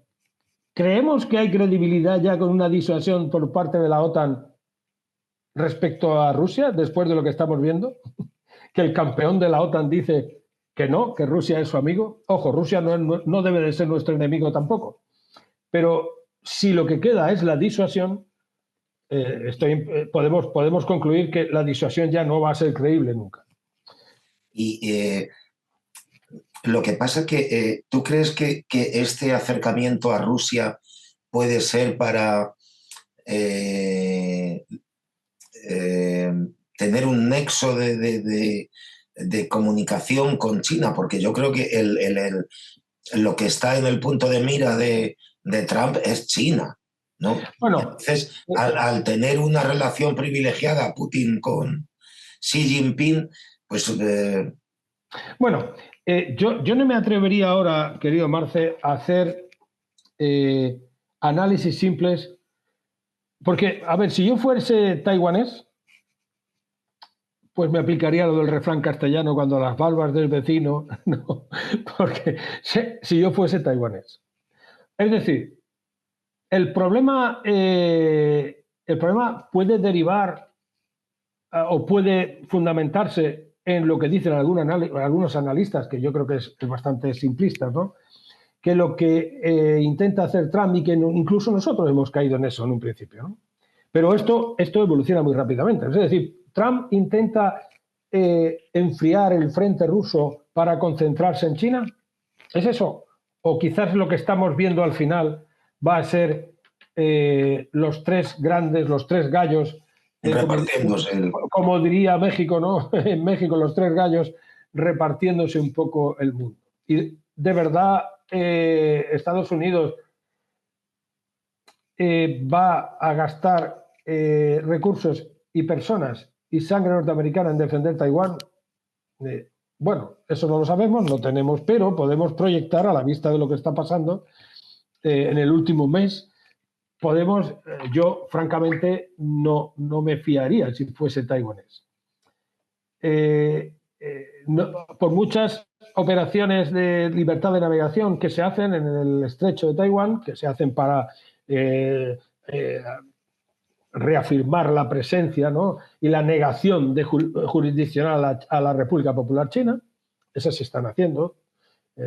¿Creemos que hay credibilidad ya con una disuasión por parte de la OTAN respecto a Rusia, después de lo que estamos viendo? Que el campeón de la OTAN dice que no, que Rusia es su amigo. Ojo, Rusia no debe de ser nuestro enemigo tampoco. Pero si lo que queda es la disuasión, podemos concluir que la disuasión ya no va a ser creíble nunca. Y lo que pasa es que tú crees que este acercamiento a Rusia puede ser para tener un nexo de comunicación con China, porque yo creo que lo que está en el punto de mira de Trump es China, ¿no? Bueno, Entonces, al tener una relación privilegiada Putin con Xi Jinping, pues... bueno, yo no me atrevería ahora, querido Marce, a hacer análisis simples, porque, a ver, si yo fuese taiwanés, pues me aplicaría lo del refrán castellano cuando las barbas del vecino, no, porque si yo fuese taiwanés. Es decir, el problema puede derivar o puede fundamentarse en lo que dicen algunos analistas, que yo creo que es bastante simplista, ¿no? Que lo que intenta hacer Trump, y que incluso nosotros hemos caído en eso en un principio, ¿no? Pero esto evoluciona muy rápidamente. Es decir, Trump intenta enfriar el frente ruso para concentrarse en China. ¿Es eso? O quizás lo que estamos viendo al final va a ser los tres grandes, los tres gallos, repartiéndose como diría México, ¿no? En México los tres gallos repartiéndose un poco el mundo. Y de verdad Estados Unidos va a gastar recursos y personas y sangre norteamericana en defender Taiwán. Bueno, eso no lo sabemos, no tenemos, pero podemos proyectar a la vista de lo que está pasando en el último mes. Podemos, yo francamente no me fiaría si fuese taiwanés. Por muchas operaciones de libertad de navegación que se hacen en el estrecho de Taiwán, que se hacen para reafirmar la presencia, ¿no? Y la negación jurisdiccional a la República Popular China, esas se están haciendo.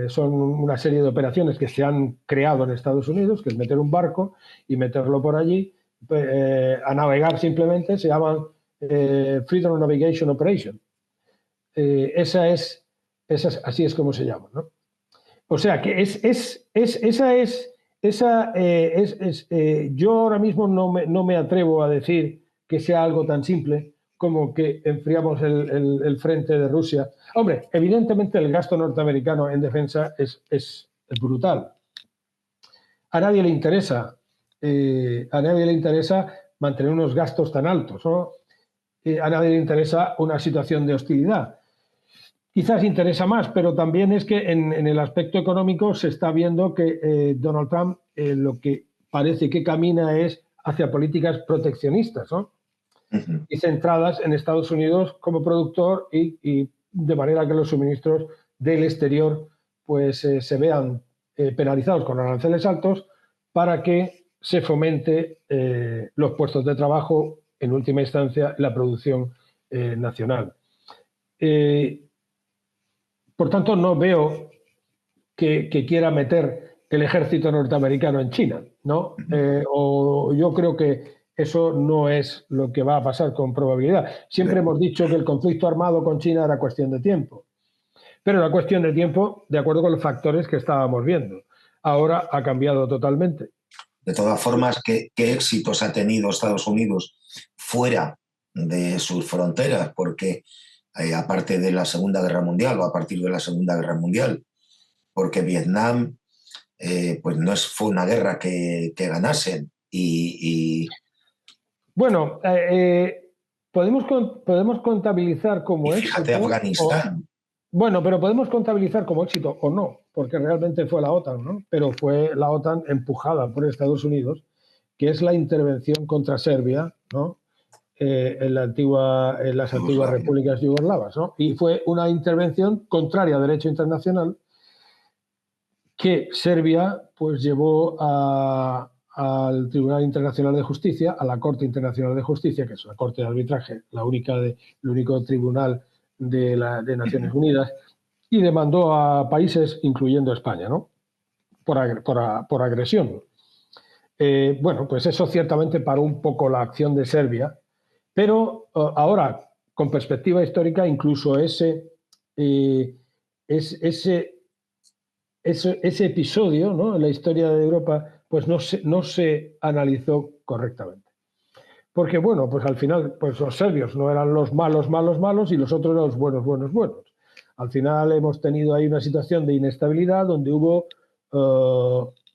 Son una serie de operaciones que se han creado en Estados Unidos, que es meter un barco y meterlo por allí a navegar simplemente, se llaman Freedom of Navigation Operation. Así es como se llama, ¿no? O sea que yo ahora mismo no me atrevo a decir que sea algo tan simple como que enfriamos el frente de Rusia. Hombre, evidentemente el gasto norteamericano en defensa es brutal. A nadie le interesa mantener unos gastos tan altos, ¿no? A nadie le interesa una situación de hostilidad. Quizás interesa más, pero también es que en el aspecto económico se está viendo que Donald Trump lo que parece que camina es hacia políticas proteccionistas, ¿no? Uh-huh. Y centradas en Estados Unidos como productor y de manera que los suministros del exterior pues se vean penalizados con aranceles altos para que se fomente los puestos de trabajo, en última instancia, la producción nacional. Por tanto, no veo que quiera meter el ejército norteamericano en China, ¿no? O yo creo que eso no es lo que va a pasar con probabilidad. Siempre hemos dicho que el conflicto armado con China era cuestión de tiempo, pero era cuestión de tiempo de acuerdo con los factores que estábamos viendo. Ahora ha cambiado totalmente. De todas formas, ¿qué éxitos ha tenido Estados Unidos fuera de sus fronteras? Porque aparte de la Segunda Guerra Mundial o a partir de la Segunda Guerra Mundial, porque Vietnam pues no fue una guerra que ganasen Bueno, podemos contabilizar como éxito. Fíjate, Afganistán. Bueno, pero podemos contabilizar como éxito o no, porque realmente fue la OTAN, ¿no? Pero fue la OTAN empujada por Estados Unidos, que es la intervención contra Serbia, ¿no? En las antiguas repúblicas yugoslavas, ¿no? Y fue una intervención contraria al derecho internacional que Serbia pues llevó al Tribunal Internacional de Justicia, a la Corte Internacional de Justicia, que es una corte de arbitraje, el único tribunal de Naciones Unidas, y demandó a países, incluyendo España, ¿no? Por agresión. Bueno, pues eso ciertamente paró un poco la acción de Serbia, pero ahora, con perspectiva histórica, incluso ese episodio, ¿no?, en la historia de Europa pues no se analizó correctamente. Porque, bueno, pues al final pues los serbios no eran los malos, malos, malos y los otros los buenos, buenos, buenos. Al final hemos tenido ahí una situación de inestabilidad donde hubo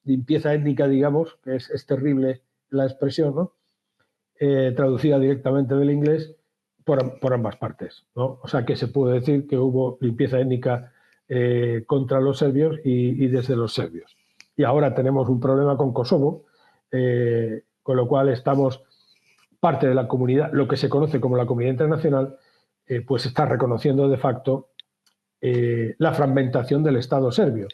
limpieza étnica, digamos, que es terrible la expresión, ¿no? Traducida directamente del inglés por ambas partes, ¿no? O sea que se puede decir que hubo limpieza étnica contra los serbios y desde los serbios. Y ahora tenemos un problema con Kosovo, con lo cual estamos parte de la comunidad, lo que se conoce como la comunidad internacional, pues está reconociendo de facto la fragmentación del Estado serbio.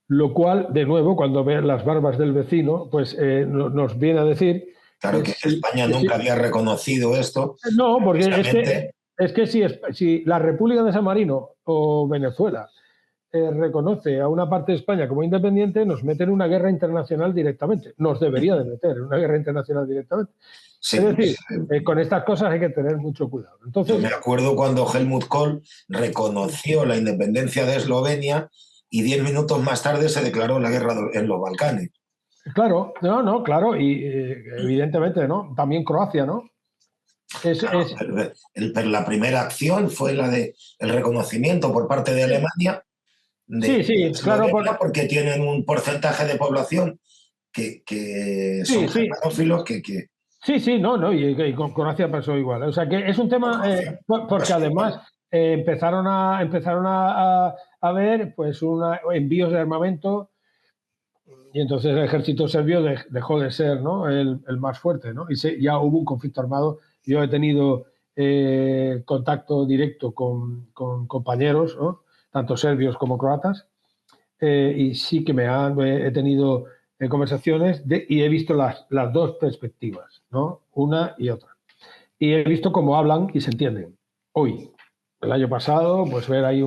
Lo cual, de nuevo, cuando ve las barbas del vecino, pues nos viene a decir... Claro que España nunca había reconocido esto. No, porque es que si la República de San Marino o Venezuela reconoce a una parte de España como independiente, nos mete en una guerra internacional directamente. Nos debería de meter en una guerra internacional directamente. Sí, es decir, con estas cosas hay que tener mucho cuidado. Entonces, yo me acuerdo cuando Helmut Kohl reconoció la independencia de Eslovenia y 10 minutos más tarde se declaró la guerra en los Balcanes. Claro, claro, y evidentemente, ¿no? También Croacia, ¿no? Pero la primera acción fue la de el reconocimiento por parte de Alemania de claro, porque tienen un porcentaje de población que son germanófilos que... Sí, no, y con Croacia pasó igual. O sea que es un tema, porque además empezaron a ver pues envíos de armamento y entonces el ejército serbio dejó de ser, ¿no?, el más fuerte, ¿no? Y ya hubo un conflicto armado. Yo he tenido contacto directo con compañeros, ¿no?, tanto serbios como croatas, y sí que he tenido conversaciones y he visto las dos perspectivas, ¿no?, una y otra. Y he visto cómo hablan y se entienden. Hoy, el año pasado, pues ver ahí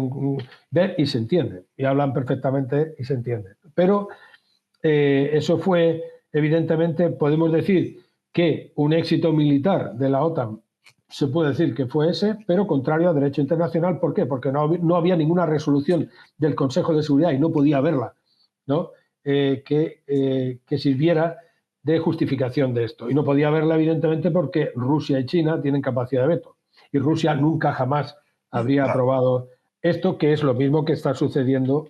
ver y se entienden. Y hablan perfectamente y se entienden. Pero eso fue, evidentemente, podemos decir que un éxito militar de la OTAN se puede decir que fue ese, pero contrario a derecho internacional. ¿Por qué? Porque no había ninguna resolución del Consejo de Seguridad, y no podía haberla, ¿no?, que sirviera de justificación de esto. Y no podía haberla, evidentemente, porque Rusia y China tienen capacidad de veto. Y Rusia nunca jamás habría aprobado esto, que es lo mismo que está sucediendo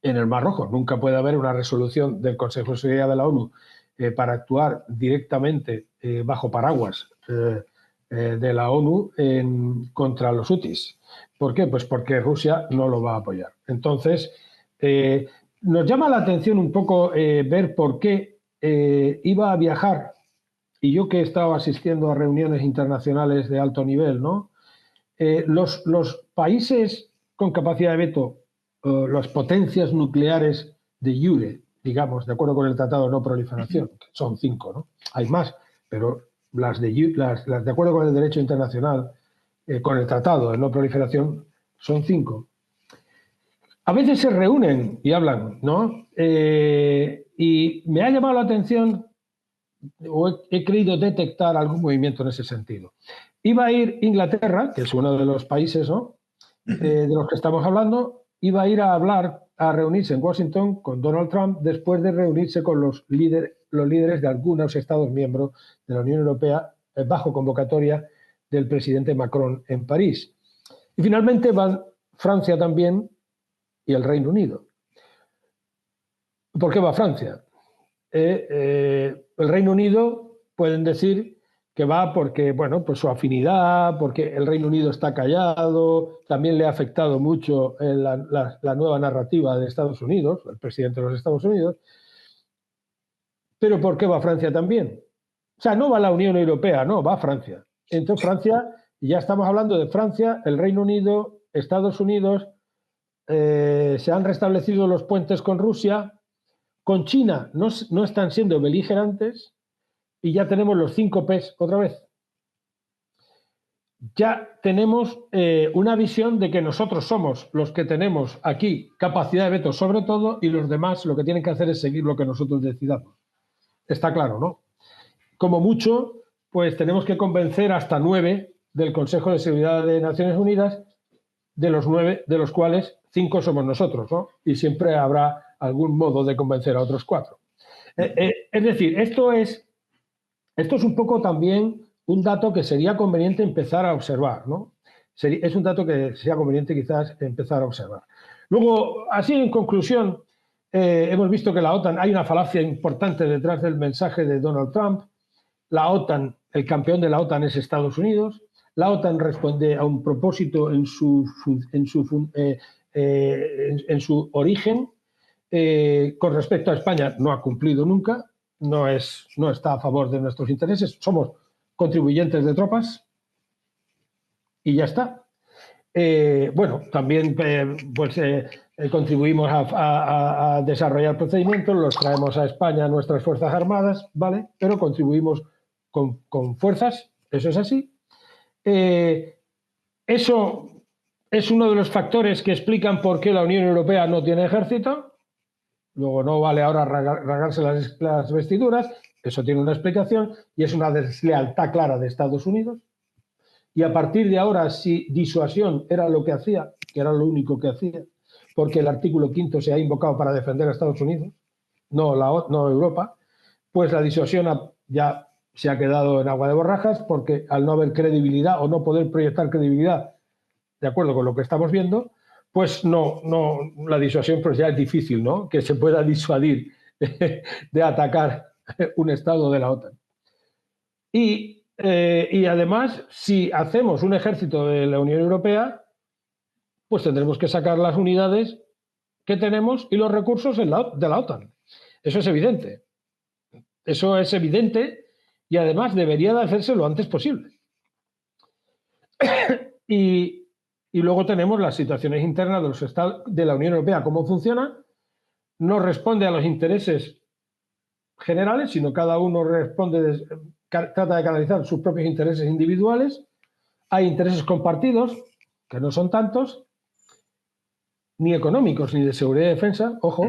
en el Mar Rojo. Nunca puede haber una resolución del Consejo de Seguridad de la ONU para actuar directamente bajo paraguas de la ONU contra los hutis. ¿Por qué? Pues porque Rusia no lo va a apoyar. Entonces, nos llama la atención un poco ver por qué iba a viajar, y yo que he estado asistiendo a reuniones internacionales de alto nivel, ¿no?, los países con capacidad de veto, las potencias nucleares de iure, digamos, de acuerdo con el Tratado de No Proliferación, que son 5, ¿no? Hay más, pero las de acuerdo con el derecho internacional, con el Tratado de No Proliferación, son 5. A veces se reúnen y hablan, ¿no? Y me ha llamado la atención, o he creído detectar algún movimiento en ese sentido. Iba a ir Inglaterra, que es uno de los países, ¿no?, de los que estamos hablando, iba a ir a reunirse en Washington con Donald Trump después de reunirse con los líderes de algunos Estados miembros de la Unión Europea bajo convocatoria del presidente Macron en París. Y finalmente van Francia también y el Reino Unido. ¿Por qué va Francia? El Reino Unido pueden decir que va porque, bueno, pues su afinidad, porque el Reino Unido está callado, también le ha afectado mucho la nueva narrativa de Estados Unidos, el presidente de los Estados Unidos. Pero ¿por qué va Francia también? O sea, no va la Unión Europea, no, va Francia. Entonces Francia, ya estamos hablando de Francia, el Reino Unido, Estados Unidos, se han restablecido los puentes con Rusia, con China no están siendo beligerantes, y ya tenemos los 5 Ps otra vez. Ya tenemos una visión de que nosotros somos los que tenemos aquí capacidad de veto sobre todo, y los demás lo que tienen que hacer es seguir lo que nosotros decidamos. Está claro, ¿no? Como mucho, pues tenemos que convencer hasta 9 del Consejo de Seguridad de Naciones Unidas, de los 9 de los cuales 5 somos nosotros, ¿no? Y siempre habrá algún modo de convencer a otros 4. Es decir, esto es un poco también un dato que sería conveniente empezar a observar, ¿no? Es un dato que sería conveniente quizás empezar a observar. Luego, así en conclusión, hemos visto que la OTAN, hay una falacia importante detrás del mensaje de Donald Trump. La OTAN, el campeón de la OTAN es Estados Unidos. La OTAN responde a un propósito en su origen. Con respecto a España, no ha cumplido nunca, no está a favor de nuestros intereses, somos contribuyentes de tropas y ya está. Bueno, también contribuimos a desarrollar procedimientos, los traemos a España, a nuestras Fuerzas Armadas, ¿vale? Pero contribuimos con fuerzas, eso es así. Eso es uno de los factores que explican por qué la Unión Europea no tiene ejército. Luego no vale ahora rasgarse las vestiduras, eso tiene una explicación y es una deslealtad clara de Estados Unidos. Y a partir de ahora, si disuasión era lo que hacía, que era lo único que hacía, porque el artículo 5 se ha invocado para defender a Estados Unidos, no Europa, pues la disuasión ya se ha quedado en agua de borrajas, porque al no haber credibilidad o no poder proyectar credibilidad de acuerdo con lo que estamos viendo, pues la disuasión pues ya es difícil, ¿no? Que se pueda disuadir de atacar un estado de la OTAN. Y además, si hacemos un ejército de la Unión Europea, pues tendremos que sacar las unidades que tenemos y los recursos de la OTAN. Eso es evidente. Eso es evidente y además debería de hacerse lo antes posible. Y luego tenemos las situaciones internas de los estados de la Unión Europea, cómo funciona, no responde a los intereses generales, sino cada uno trata de canalizar sus propios intereses individuales. Hay intereses compartidos, que no son tantos, ni económicos, ni de seguridad y defensa, ojo,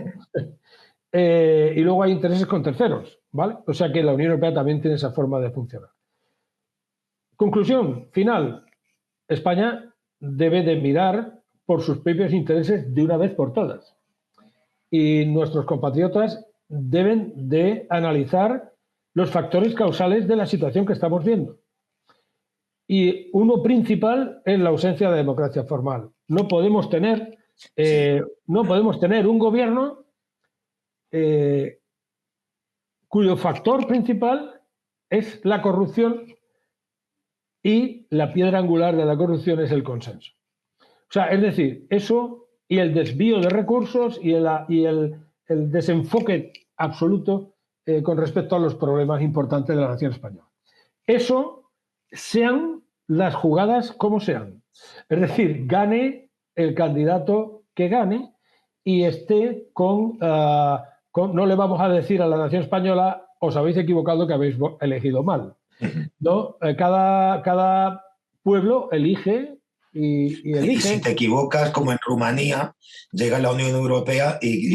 y luego hay intereses con terceros, ¿vale? O sea que la Unión Europea también tiene esa forma de funcionar. Conclusión final, España debe de mirar por sus propios intereses de una vez por todas. Y nuestros compatriotas deben de analizar los factores causales de la situación que estamos viendo. Y uno principal es la ausencia de democracia formal. No podemos tener un gobierno cuyo factor principal es la corrupción y la piedra angular de la corrupción es el consenso. O sea, es decir, eso y el desvío de recursos y el desenfoque absoluto con respecto a los problemas importantes de la nación española. Eso, sean las jugadas como sean. Es decir, gane el candidato que gane y esté no le vamos a decir a la nación española, os habéis equivocado, que habéis elegido mal. ¿No? Cada pueblo elige y elige. Y si te equivocas, como en Rumanía, llega la Unión Europea y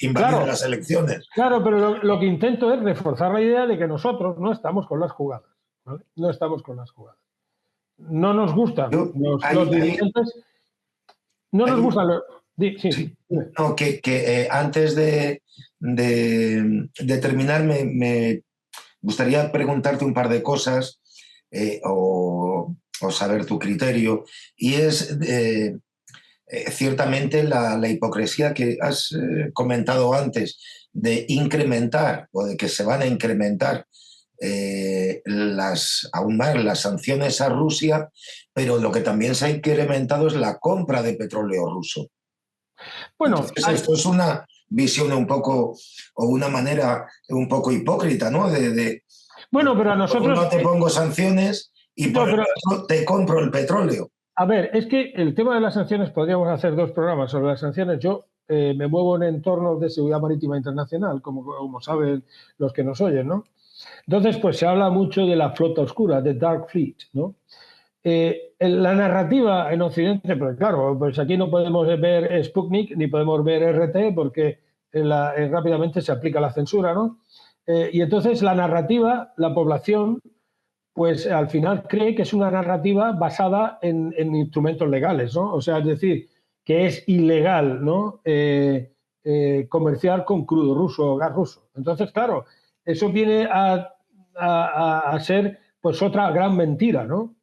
invalida las elecciones. Claro, pero lo que intento es reforzar la idea de que nosotros no estamos con las jugadas. ¿Vale? No estamos con las jugadas. No nos gustan los dirigentes. No nos gustan los... Sí. No, antes de terminar, me gustaría preguntarte un par de cosas o saber tu criterio. Y es ciertamente la hipocresía que has comentado antes de incrementar o de que se van a incrementar aún más las sanciones a Rusia, pero lo que también se ha incrementado es la compra de petróleo ruso. Bueno, entonces, esto es una visión un poco, o una manera un poco hipócrita, ¿no? Bueno, pero a nosotros... No te pongo sanciones y por eso te compro el petróleo. A ver, es que el tema de las sanciones, podríamos hacer 2 programas sobre las sanciones. Yo me muevo en entornos de seguridad marítima internacional, como saben los que nos oyen, ¿no? Entonces, pues se habla mucho de la flota oscura, de Dark Fleet, ¿no? La narrativa en Occidente, pues claro, pues aquí no podemos ver Sputnik ni podemos ver RT porque rápidamente se aplica la censura, ¿no? Y entonces la narrativa, la población, pues al final cree que es una narrativa basada en instrumentos legales, ¿no? O sea, es decir, que es ilegal, ¿no? comerciar con crudo ruso o gas ruso. Entonces, claro, eso viene a ser pues otra gran mentira, ¿no?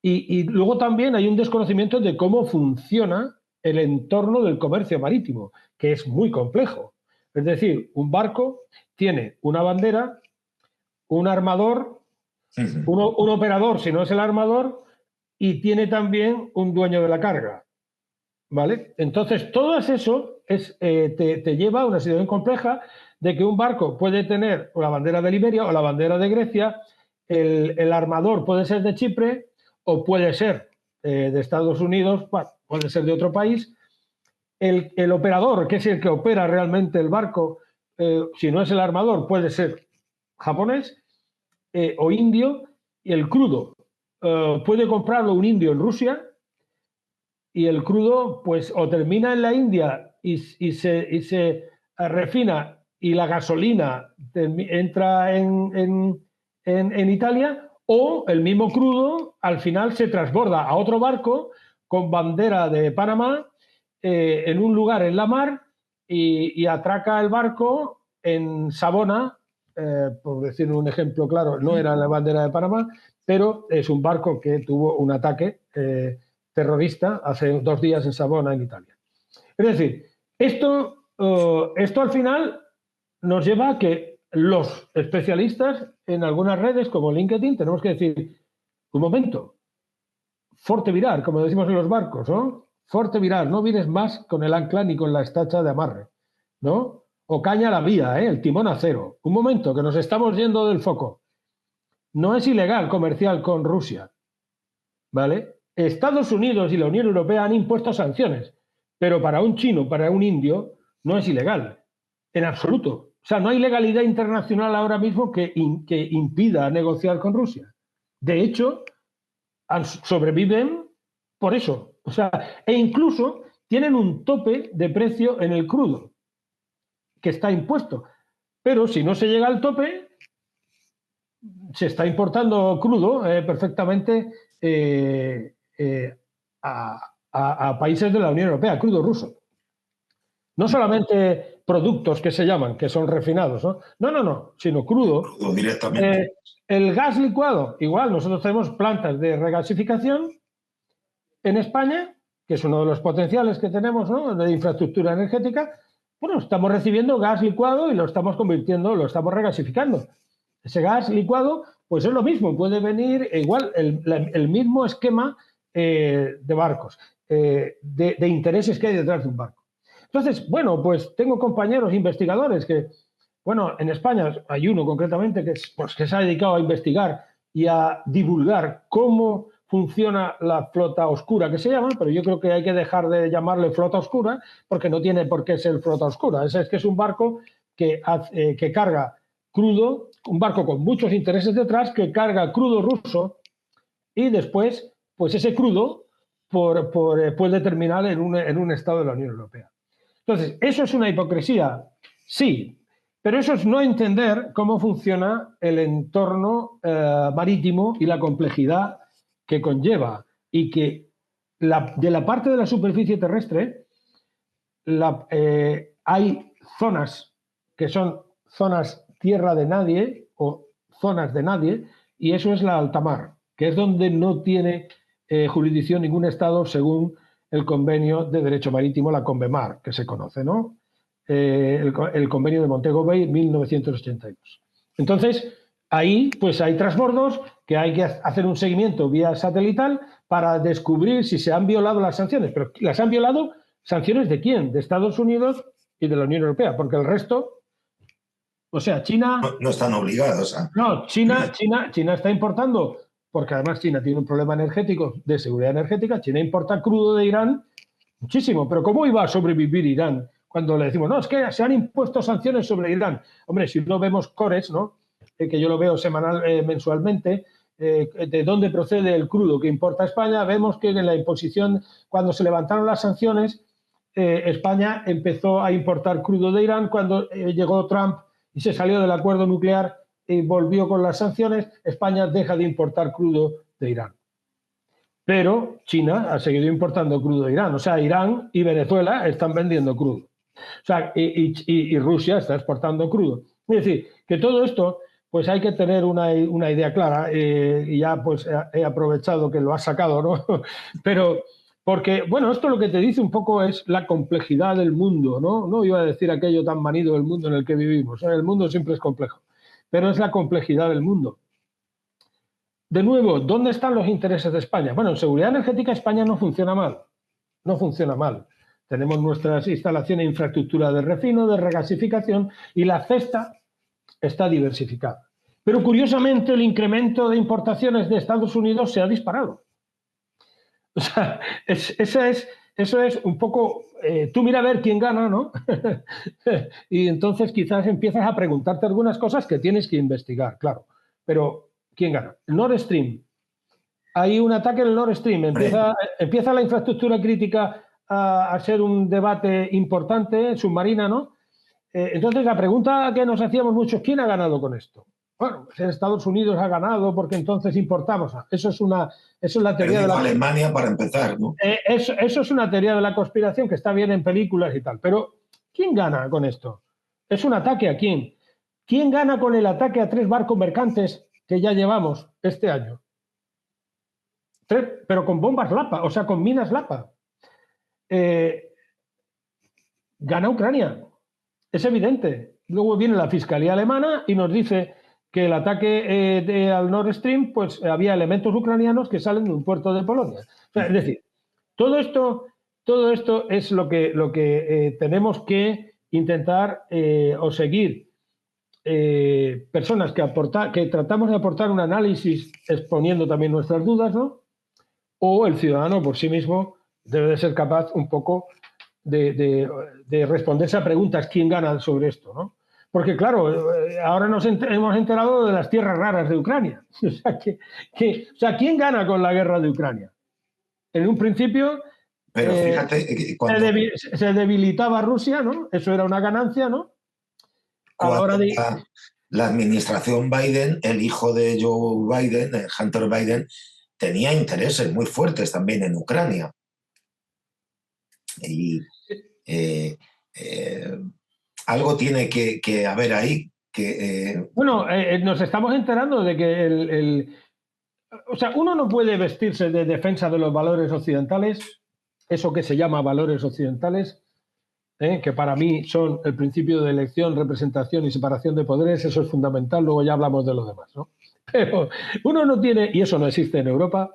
Y luego también hay un desconocimiento de cómo funciona el entorno del comercio marítimo, que es muy complejo. Es decir, un barco tiene una bandera, un armador, un operador, si no es el armador, y tiene también un dueño de la carga. ¿Vale? Entonces, todo eso te lleva a una situación compleja de que un barco puede tener la bandera de Liberia o la bandera de Grecia, el armador puede ser de Chipre o puede ser de Estados Unidos, bueno, puede ser de otro país. El operador, que es el que opera realmente el barco, si no es el armador, puede ser japonés o indio, y el crudo puede comprarlo un indio en Rusia, y el crudo pues o termina en la India y se refina y la gasolina entra en Italia, o el mismo crudo al final se transborda a otro barco con bandera de Panamá en un lugar en la mar y atraca el barco en Savona, por decir un ejemplo claro, no era la bandera de Panamá, pero es un barco que tuvo un ataque terrorista hace 2 días en Savona, en Italia. Es decir, esto al final nos lleva a que los especialistas en algunas redes como LinkedIn tenemos que decir, un momento, forte virar, como decimos en los barcos, ¿no? Forte virar, no vienes más con el ancla ni con la estacha de amarre, ¿no? O caña a la vía, el timón a cero. Un momento, que nos estamos yendo del foco. No es ilegal comercial con Rusia, ¿vale? Estados Unidos y la Unión Europea han impuesto sanciones, pero para un chino, para un indio, no es ilegal, en absoluto. O sea, no hay legalidad internacional ahora mismo que impida negociar con Rusia. De hecho, sobreviven por eso. O sea, e incluso tienen un tope de precio en el crudo, que está impuesto. Pero si no se llega al tope, se está importando crudo perfectamente a países de la Unión Europea, crudo ruso. No solamente productos que se llaman, que son refinados, no, sino crudo. Crudo directamente. El gas licuado, igual, nosotros tenemos plantas de regasificación en España, que es uno de los potenciales que tenemos, ¿no?, de infraestructura energética. Bueno, estamos recibiendo gas licuado y lo estamos convirtiendo, lo estamos regasificando. Ese gas licuado, pues es lo mismo, puede venir igual, el mismo esquema de barcos, de intereses que hay detrás de un barco. Entonces, bueno, pues tengo compañeros investigadores que, bueno, en España hay uno concretamente que se ha dedicado a investigar y a divulgar cómo funciona la flota oscura, que se llama, pero yo creo que hay que dejar de llamarle flota oscura porque no tiene por qué ser flota oscura. Es que es un barco que carga crudo, un barco con muchos intereses detrás, que carga crudo ruso y después, pues ese crudo puede terminar en un estado de la Unión Europea. Entonces, ¿eso es una hipocresía? Sí, pero eso es no entender cómo funciona el entorno marítimo y la complejidad que conlleva, y que de la parte de la superficie terrestre hay zonas que son zonas tierra de nadie o zonas de nadie, y eso es la alta mar, que es donde no tiene jurisdicción ningún Estado según el convenio de derecho marítimo, la CONVEMAR, que se conoce, ¿no? El convenio de Montego Bay, 1982. Entonces, ahí pues hay transbordos que hay que hacer un seguimiento vía satelital para descubrir si se han violado las sanciones. Pero las han violado, ¿sanciones de quién? De Estados Unidos y de la Unión Europea, porque el resto, o sea, China... No están obligados a... No, China está importando, porque además China tiene un problema energético, de seguridad energética. China importa crudo de Irán muchísimo, pero ¿cómo iba a sobrevivir Irán cuando le decimos, no, es que se han impuesto sanciones sobre Irán? Hombre, si no vemos cores, ¿no?, que yo lo veo mensualmente, de dónde procede el crudo que importa España, vemos que en la imposición, cuando se levantaron las sanciones, España empezó a importar crudo de Irán. Cuando llegó Trump y se salió del acuerdo nuclear y volvió con las sanciones, España deja de importar crudo de Irán. Pero China ha seguido importando crudo de Irán. O sea, Irán y Venezuela están vendiendo crudo. O sea, y Rusia está exportando crudo. Es decir, que todo esto, pues hay que tener una idea clara, y ya pues he aprovechado que lo has sacado, ¿no? Pero, porque, bueno, esto lo que te dice un poco es la complejidad del mundo, ¿no? No iba a decir aquello tan manido del mundo en el que vivimos, el mundo siempre es complejo, pero es la complejidad del mundo. De nuevo, ¿dónde están los intereses de España? Bueno, en seguridad energética España no funciona mal, no funciona mal. Tenemos nuestras instalaciones e infraestructura de refino, de regasificación, y la cesta está diversificada. Pero curiosamente el incremento de importaciones de Estados Unidos se ha disparado. O sea, eso es un poco, tú mira a ver quién gana, ¿no? Y entonces quizás empiezas a preguntarte algunas cosas que tienes que investigar, claro. Pero, ¿quién gana? El Nord Stream. Hay un ataque en el Nord Stream. Empieza la infraestructura crítica a ser un debate importante, submarina, ¿no? Entonces, la pregunta que nos hacíamos muchos, ¿quién ha ganado con esto? Bueno, pues Estados Unidos ha ganado porque entonces importamos. Eso es la teoría de la... Alemania para empezar, ¿no? Eso es una teoría de la conspiración que está bien en películas y tal. Pero, ¿quién gana con esto? ¿Es un ataque a quién? ¿Quién gana con el ataque a 3 barcos mercantes que ya llevamos este año? 3, pero con bombas Lapa, o sea, con minas Lapa. Gana Ucrania. Es evidente. Luego viene la Fiscalía Alemana y nos dice que el ataque al Nord Stream, pues había elementos ucranianos que salen de un puerto de Polonia. O sea, es decir, todo esto es lo que tenemos que intentar o seguir. Personas que tratamos de aportar un análisis exponiendo también nuestras dudas, ¿no? O el ciudadano por sí mismo debe de ser capaz un poco de responderse a preguntas, ¿quién gana sobre esto? ¿No? Porque claro, ahora nos hemos enterado de las tierras raras de Ucrania. O sea, ¿quién gana con la guerra de Ucrania? En un principio pero fíjate, se debilitaba Rusia, ¿no? Eso era una ganancia, ¿no? A la hora de... la administración Biden, el hijo de Joe Biden, Hunter Biden, tenía intereses muy fuertes también en Ucrania. Y algo tiene que haber ahí. Bueno, nos estamos enterando de que o sea, uno no puede vestirse de defensa de los valores occidentales, eso que se llama valores occidentales, que para mí son el principio de elección, representación y separación de poderes, eso es fundamental, luego ya hablamos de lo demás, ¿no? Pero uno no tiene, y eso no existe en Europa,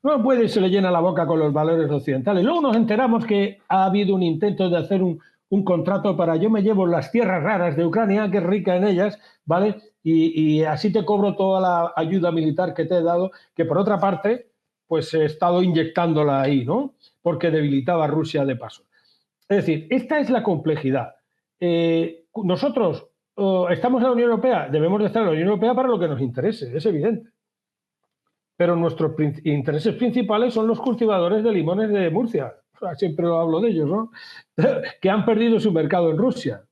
uno puede y se le llena la boca con los valores occidentales. Luego nos enteramos que ha habido un intento de hacer un contrato para yo me llevo las tierras raras de Ucrania, que es rica en ellas, ¿vale? Y así te cobro toda la ayuda militar que te he dado, que por otra parte, pues he estado inyectándola ahí, ¿no? Porque debilitaba a Rusia de paso. Es decir, esta es la complejidad. Nosotros estamos en la Unión Europea, debemos de estar en la Unión Europea para lo que nos interese, es evidente. Pero nuestros intereses principales son los cultivadores de limones de Murcia. O sea, siempre hablo de ellos, ¿no? Que han perdido su mercado en Rusia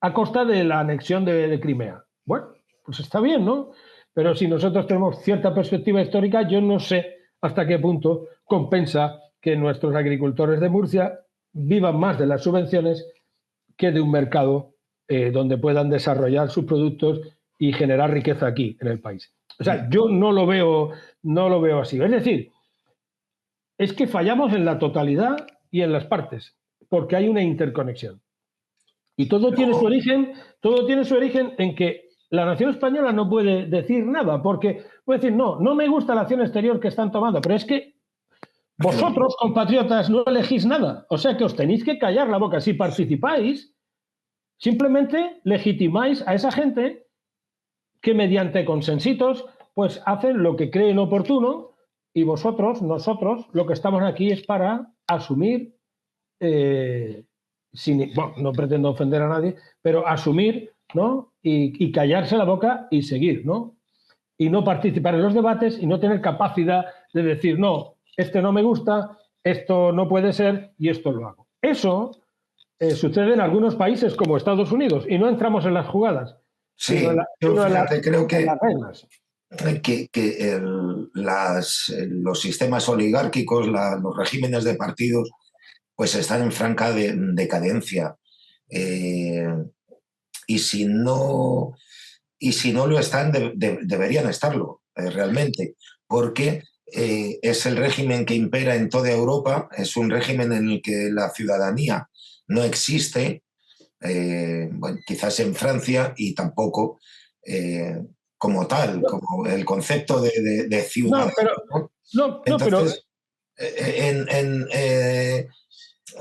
a costa de la anexión de Crimea. Bueno, pues está bien, ¿no? Pero si nosotros tenemos cierta perspectiva histórica, yo no sé hasta qué punto compensa que nuestros agricultores de Murcia vivan más de las subvenciones que de un mercado donde puedan desarrollar sus productos y generar riqueza aquí, en el país. O sea, yo no lo veo así. Es decir, es que fallamos en la totalidad y en las partes, porque hay una interconexión. Y todo tiene su origen en que la nación española no puede decir nada, porque puede decir, no me gusta la acción exterior que están tomando, pero es que vosotros, compatriotas, no elegís nada. O sea que os tenéis que callar la boca. Si participáis, simplemente legitimáis a esa gente que mediante consensitos pues hacen lo que creen oportuno y nosotros, lo que estamos aquí es para asumir, bueno, no pretendo ofender a nadie, pero asumir, ¿no? Y callarse la boca y seguir, ¿no? Y no participar en los debates y no tener capacidad de decir, no, no me gusta, esto no puede ser y esto lo hago. Eso sucede en algunos países como Estados Unidos y no entramos en las jugadas. Sí, yo fíjate, creo que los sistemas oligárquicos, los regímenes de partidos, pues están en franca decadencia. Y si no lo están, deberían estarlo, realmente, porque es el régimen que impera en toda Europa, es un régimen en el que la ciudadanía no existe, bueno, quizás en Francia, y tampoco como tal, como el concepto de ciudad. No, pero, ¿No? no, pero Entonces,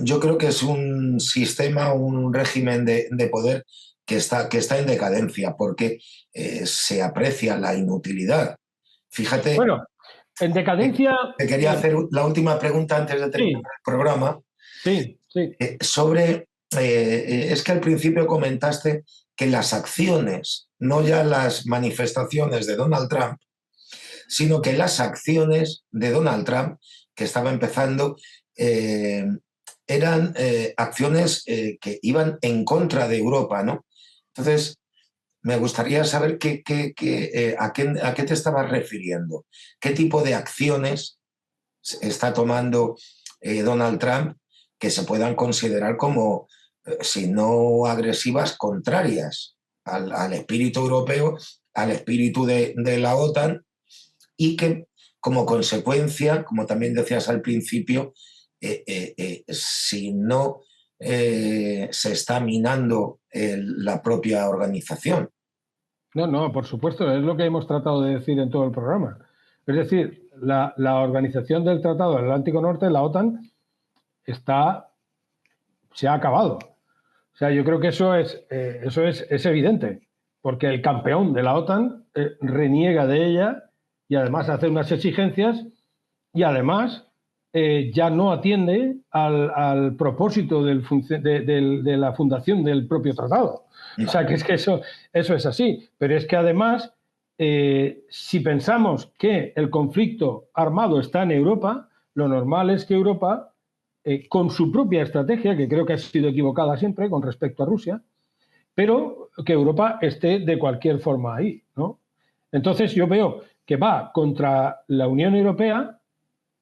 yo creo que es un sistema, un régimen de poder que está en decadencia, porque se aprecia la inutilidad. Fíjate, bueno, en decadencia, te quería hacer la última pregunta antes de terminar sí, el programa, sí, sí. sobre, es que al principio comentaste que las acciones, no ya las manifestaciones de Donald Trump, sino que las acciones de Donald Trump, que estaba empezando, eran acciones que iban en contra de Europa, ¿no? Entonces, me gustaría saber a qué te estabas refiriendo, qué tipo de acciones está tomando Donald Trump que se puedan considerar como, si no agresivas, contrarias al espíritu europeo, al espíritu de la OTAN, y que como consecuencia, como también decías al principio, si no se está minando la propia organización. No, no, por supuesto, es lo que hemos tratado de decir en todo el programa. Es decir, la organización del Tratado del Atlántico Norte, la OTAN, se ha acabado. O sea, yo creo que es evidente, porque el campeón de la OTAN reniega de ella y además hace unas exigencias y además ya no atiende al propósito de la fundación del propio tratado. No. O sea, que es que eso es así. Pero es que además, si pensamos que el conflicto armado está en Europa, lo normal es que Europa, con su propia estrategia, que creo que ha sido equivocada siempre con respecto a Rusia, pero que Europa esté de cualquier forma ahí, ¿no? Entonces yo veo que va contra la Unión Europea,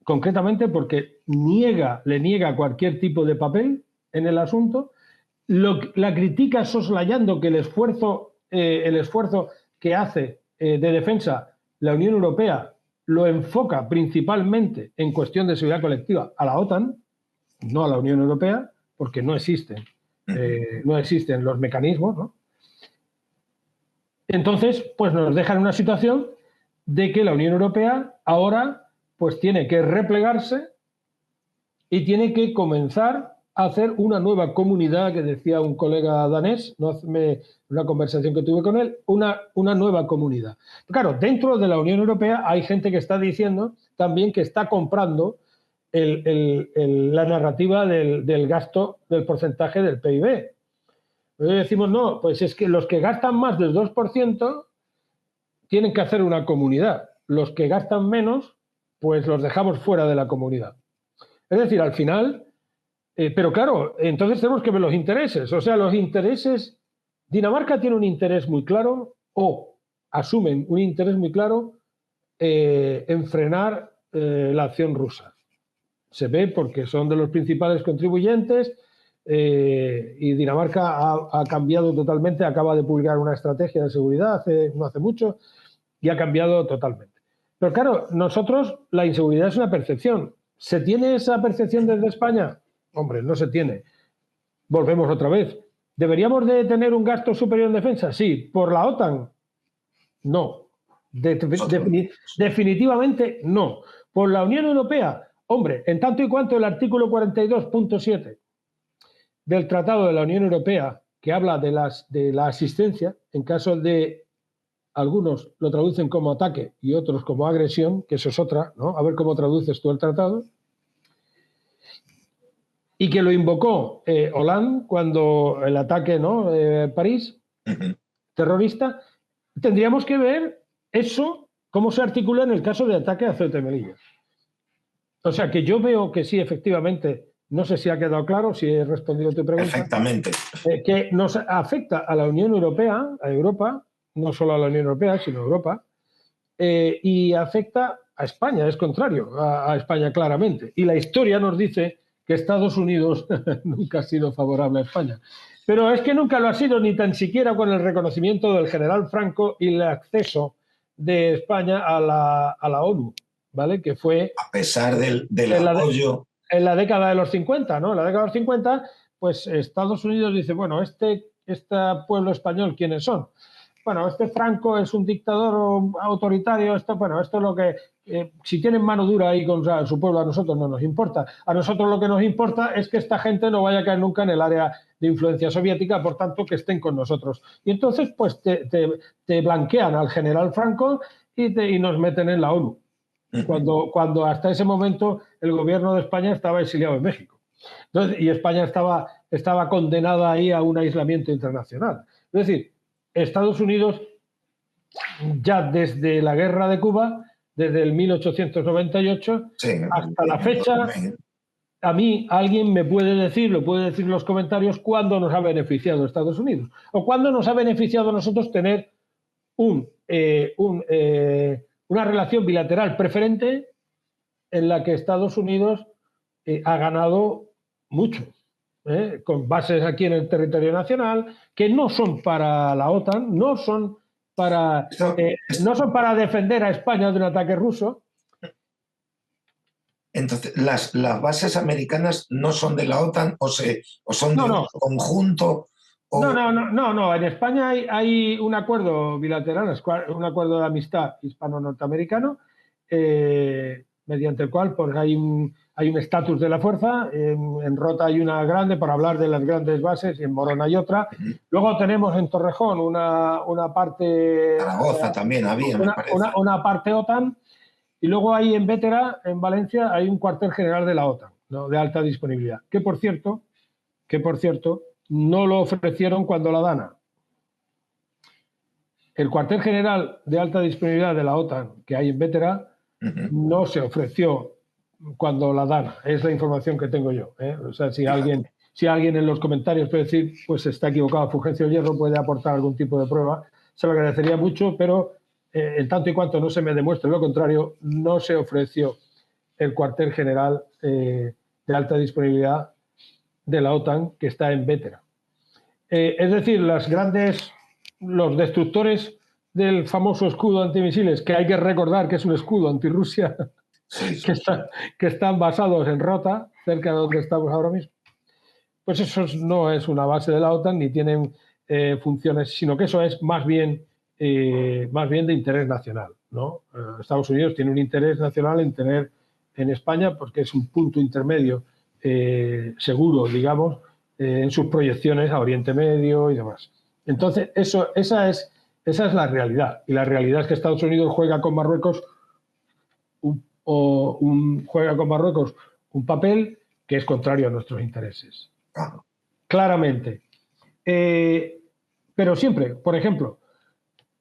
concretamente porque le niega cualquier tipo de papel en el asunto, la critica soslayando que el esfuerzo que hace de defensa la Unión Europea lo enfoca principalmente en cuestión de seguridad colectiva a la OTAN, no a la Unión Europea, porque no existen los mecanismos, ¿no? Entonces, pues nos deja en una situación de que la Unión Europea ahora pues tiene que replegarse y tiene que comenzar a hacer una nueva comunidad, que decía un colega danés, una conversación que tuve con él, una nueva comunidad. Claro, dentro de la Unión Europea hay gente que está diciendo también que está comprando la narrativa del gasto, del porcentaje del PIB. Entonces decimos, no, pues es que los que gastan más del 2% tienen que hacer una comunidad. Los que gastan menos, pues los dejamos fuera de la comunidad. Es decir, al final, pero claro, entonces tenemos que ver los intereses. O sea, los intereses, Dinamarca tiene un interés muy claro, o asumen un interés muy claro en frenar la acción rusa. Se ve porque son de los principales contribuyentes y Dinamarca ha cambiado totalmente, acaba de publicar una estrategia de seguridad no hace mucho y ha cambiado totalmente. Pero claro, nosotros la inseguridad es una percepción. ¿Se tiene esa percepción desde España? Hombre, no se tiene. Volvemos otra vez. ¿Deberíamos de tener un gasto superior en defensa? Sí. ¿Por la OTAN? No. Definitivamente no. ¿Por la Unión Europea? Hombre, en tanto y cuanto el artículo 42.7 del Tratado de la Unión Europea, que habla de la asistencia en caso de, algunos lo traducen como ataque y otros como agresión, que eso es otra, ¿no? A ver cómo traduces tú el tratado. Y que lo invocó Hollande cuando el ataque, ¿no? París, terrorista. Tendríamos que ver eso, cómo se articula en el caso de ataque a Ceuta y Melilla. O sea, que yo veo que sí, efectivamente, no sé si ha quedado claro, si he respondido a tu pregunta. Perfectamente. Que nos afecta a la Unión Europea, a Europa, no solo a la Unión Europea, sino a Europa, y afecta a España, es contrario a España claramente. Y la historia nos dice que Estados Unidos nunca ha sido favorable a España. Pero es que nunca lo ha sido, ni tan siquiera con el reconocimiento del general Franco y el acceso de España a la ONU, ¿vale? Que fue A pesar del en apoyo. en la década de los 50, ¿no? En la década de los 50, pues Estados Unidos dice, bueno, este pueblo español, ¿quiénes son? Bueno, este Franco es un dictador autoritario, bueno, esto es lo que, si tienen mano dura ahí con su pueblo, a nosotros no nos importa. A nosotros lo que nos importa es que esta gente no vaya a caer nunca en el área de influencia soviética, por tanto, que estén con nosotros. Y entonces, pues te blanquean al general Franco y nos meten en la ONU. Cuando hasta ese momento el gobierno de España estaba exiliado en México. Entonces, y España estaba condenada ahí a un aislamiento internacional. Es decir, Estados Unidos, ya desde la guerra de Cuba, desde el 1898 Sí, hasta la fecha, a mí alguien me puede decir, lo puede decir en los comentarios, cuándo nos ha beneficiado Estados Unidos o cuándo nos ha beneficiado a nosotros tener una relación bilateral preferente en la que Estados Unidos ha ganado mucho. Con bases aquí en el territorio nacional, que no son para la OTAN, no son para defender a España de un ataque ruso. Entonces, las bases americanas no son de la OTAN o son de un conjunto. No. En España hay un acuerdo bilateral, un acuerdo de amistad hispano-norteamericano, mediante el cual pues, hay un estatus de la fuerza. En Rota hay una grande para hablar de las grandes bases y en Morón hay otra. Luego tenemos en Torrejón una parte... Zaragoza también había, me parece. Una parte OTAN. Y luego hay en Bétera, en Valencia, hay un cuartel general de la OTAN, ¿no? De alta disponibilidad. Que por cierto, no lo ofrecieron cuando la DANA. El cuartel general de alta disponibilidad de la OTAN que hay en Bétera no se ofreció cuando la DANA. Es la información que tengo yo. O sea, si alguien en los comentarios puede decir, pues está equivocado, Fulgencio Hierro puede aportar algún tipo de prueba, se lo agradecería mucho, pero en tanto y cuanto no se me demuestre lo contrario, no se ofreció el cuartel general de alta disponibilidad de la OTAN que está en Bétera. Es decir, los destructores del famoso escudo antimisiles, que hay que recordar que es un escudo antirrusia, que están basados en Rota, cerca de donde estamos ahora mismo, pues eso no es una base de la OTAN ni tienen funciones, sino que eso es más bien de interés nacional, ¿no? Estados Unidos tiene un interés nacional en tener en España, porque es un punto intermedio seguro, digamos, en sus proyecciones a Oriente Medio y demás. Entonces, esa es la realidad. Y la realidad es que Estados Unidos juega con Marruecos un papel que es contrario a nuestros intereses. Claramente. Pero siempre, por ejemplo,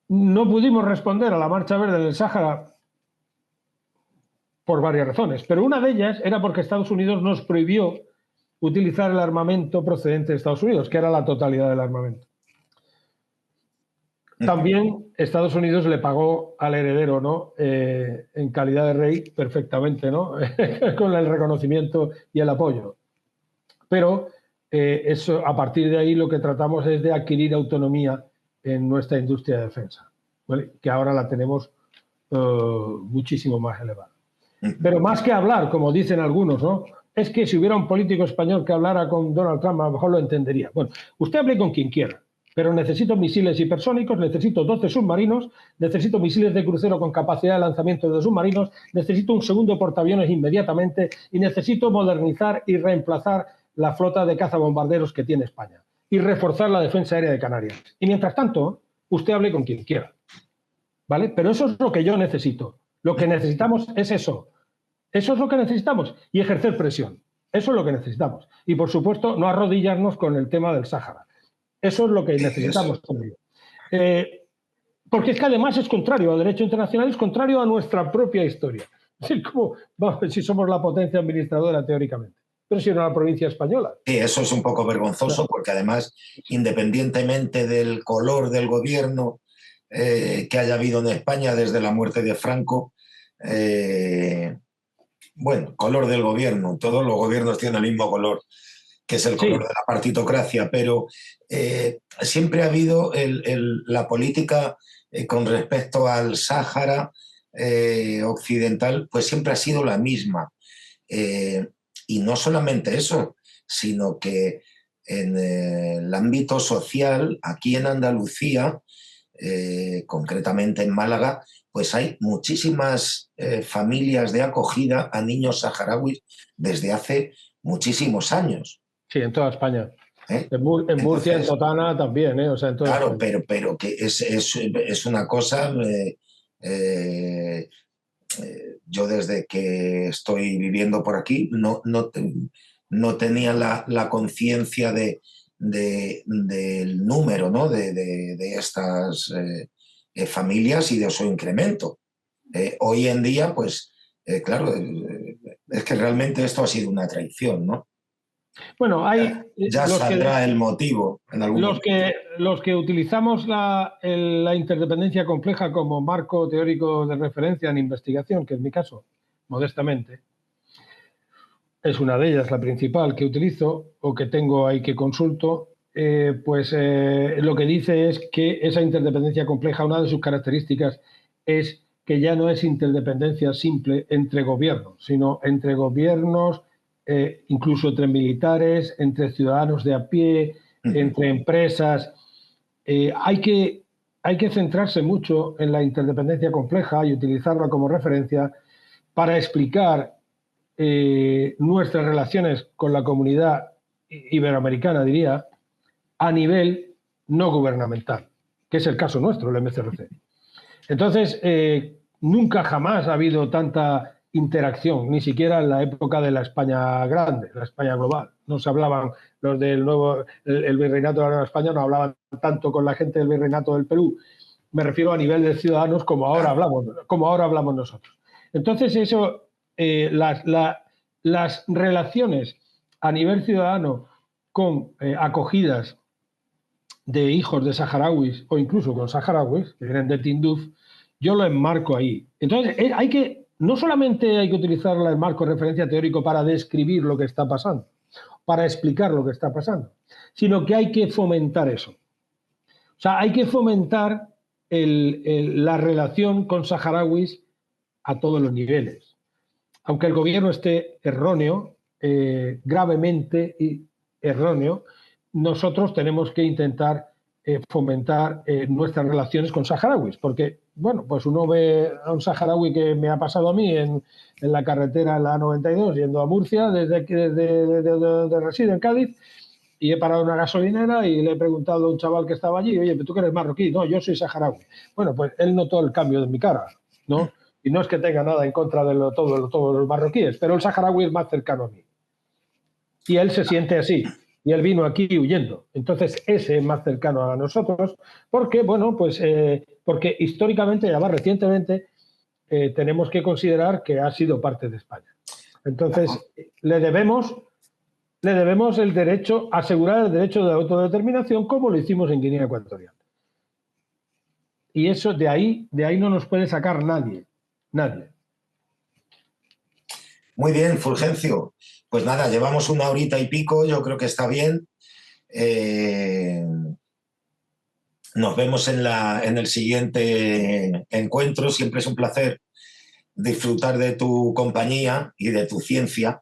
no pudimos responder a la Marcha Verde del Sáhara por varias razones, pero una de ellas era porque Estados Unidos nos prohibió utilizar el armamento procedente de Estados Unidos, que era la totalidad del armamento. También Estados Unidos le pagó al heredero, ¿no? En calidad de rey perfectamente, ¿no? Con el reconocimiento y el apoyo. Pero eso, a partir de ahí lo que tratamos es de adquirir autonomía en nuestra industria de defensa, ¿vale? Que ahora la tenemos muchísimo más elevada. Pero más que hablar, como dicen algunos, ¿no? Es que si hubiera un político español que hablara con Donald Trump, a lo mejor lo entendería. Bueno, usted hable con quien quiera, pero necesito misiles hipersónicos, necesito 12 submarinos, necesito misiles de crucero con capacidad de lanzamiento de submarinos, necesito un segundo portaaviones inmediatamente y necesito modernizar y reemplazar la flota de cazabombarderos que tiene España y reforzar la defensa aérea de Canarias. Y mientras tanto, usted hable con quien quiera, ¿vale? Pero eso es lo que yo necesito. Lo que necesitamos es eso. Eso es lo que necesitamos y ejercer presión. Eso es lo que necesitamos. Y, por supuesto, no arrodillarnos con el tema del Sáhara. Eso es lo que necesitamos también. Porque es que además es contrario al derecho internacional, es contrario a nuestra propia historia. Es decir, como, vamos, si somos la potencia administradora teóricamente, pero si no la provincia española. Sí, eso es un poco vergonzoso porque además, independientemente del color del gobierno que haya habido en España desde la muerte de Franco, Bueno, color del gobierno. Todos los gobiernos tienen el mismo color, que es el color Sí, de la partitocracia, pero siempre ha habido la política con respecto al Sáhara occidental, pues siempre ha sido la misma. Eh, y no solamente eso, sino que en el ámbito social, aquí en Andalucía, concretamente en Málaga, pues hay muchísimas familias de acogida a niños saharauis desde hace muchísimos años. sí, en toda España. ¿Eh? En Murcia, en Entonces, Totana también, ¿eh? O sea, en toda claro, España. pero que es una cosa, yo desde que estoy viviendo por aquí no tenía la conciencia del número, ¿no? de estas familias y de su incremento. Hoy en día, pues, claro, es que realmente esto ha sido una traición, ¿no? Bueno, hay Ya saldrá el motivo en algún momento. los que utilizamos la interdependencia compleja como marco teórico de referencia en investigación, que es mi caso, modestamente, es una de ellas, la principal que utilizo o que tengo ahí que consulto, lo que dice es que esa interdependencia compleja, una de sus características es que ya no es interdependencia simple entre gobiernos, sino entre gobiernos, incluso entre militares, entre ciudadanos de a pie, entre empresas. Hay que centrarse mucho en la interdependencia compleja y utilizarla como referencia para explicar nuestras relaciones con la comunidad iberoamericana, diría, a nivel no gubernamental, que es el caso nuestro, el MCRC. Entonces, nunca jamás ha habido tanta interacción, ni siquiera en la época de la España grande, la España global. No se hablaban los del nuevo, el virreinato de la Nueva España, no hablaban tanto con la gente del virreinato del Perú. Me refiero a nivel de ciudadanos como ahora hablamos nosotros. Entonces, eso, las relaciones a nivel ciudadano con acogidas de hijos de saharauis o incluso con saharauis que vienen de Tinduf, yo lo enmarco ahí. Entonces, no solamente hay que utilizar el marco de referencia teórico para describir lo que está pasando, para explicar lo que está pasando, sino que hay que fomentar eso. O sea, hay que fomentar la relación con saharauis a todos los niveles. Aunque el gobierno esté erróneo, gravemente erróneo, nosotros tenemos que intentar fomentar nuestras relaciones con saharauis, porque, bueno, pues uno ve a un saharaui que me ha pasado a mí en la carretera, la A92, yendo a Murcia, desde resido en Cádiz, y he parado en una gasolinera y le he preguntado a un chaval que estaba allí, oye, ¿tú que eres marroquí? No, yo soy saharaui. Bueno, pues él notó el cambio de mi cara, ¿no? Y no es que tenga nada en contra de todos los marroquíes, pero el saharaui es más cercano a mí. Y él se siente así. Y él vino aquí huyendo. Entonces, ese es más cercano a nosotros, porque, bueno, pues, porque históricamente, y además recientemente, tenemos que considerar que ha sido parte de España. Entonces, le debemos el derecho, asegurar el derecho de autodeterminación, como lo hicimos en Guinea Ecuatorial. Y eso de ahí no nos puede sacar nadie. Nadie. Muy bien, Fulgencio. Pues nada, llevamos una horita y pico, yo creo que está bien. Nos vemos en el siguiente encuentro. Siempre es un placer disfrutar de tu compañía y de tu ciencia.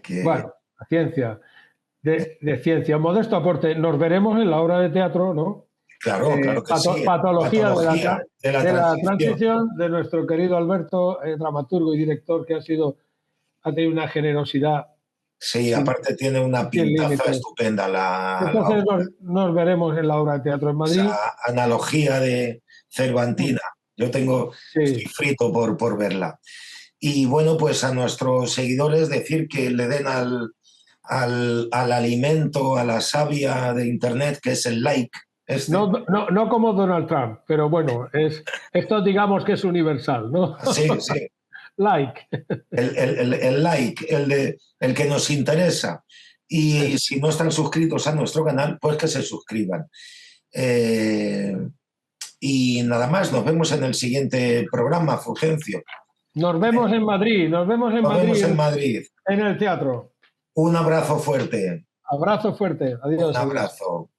Que, Bueno, la ciencia, de ciencia. Modesto aporte. Nos veremos en la obra de teatro, ¿no? claro, claro que sí. Patología Patología de la de la transición. transición de nuestro querido Alberto, dramaturgo y director, que ha tenido una generosidad Sí, sin, aparte tiene una sin pintaza límites. estupenda la Entonces obra. nos veremos en la obra de teatro en Madrid. Esa analogía de Cervantina. Estoy Sí, frito por verla. Y bueno, pues a nuestros seguidores decir que le den al alimento, a la savia de Internet, que es el like. no como Donald Trump, pero bueno, esto digamos que es universal, ¿no? Sí, sí. Like. El like, el que nos interesa. Y si no están suscritos a nuestro canal, pues que se suscriban. Y nada más, nos vemos en el siguiente programa, Fulgencio. Nos vemos en Madrid, nos vemos Nos vemos en Madrid. En el teatro. Un abrazo fuerte. Abrazo fuerte. Adiós. Un abrazo.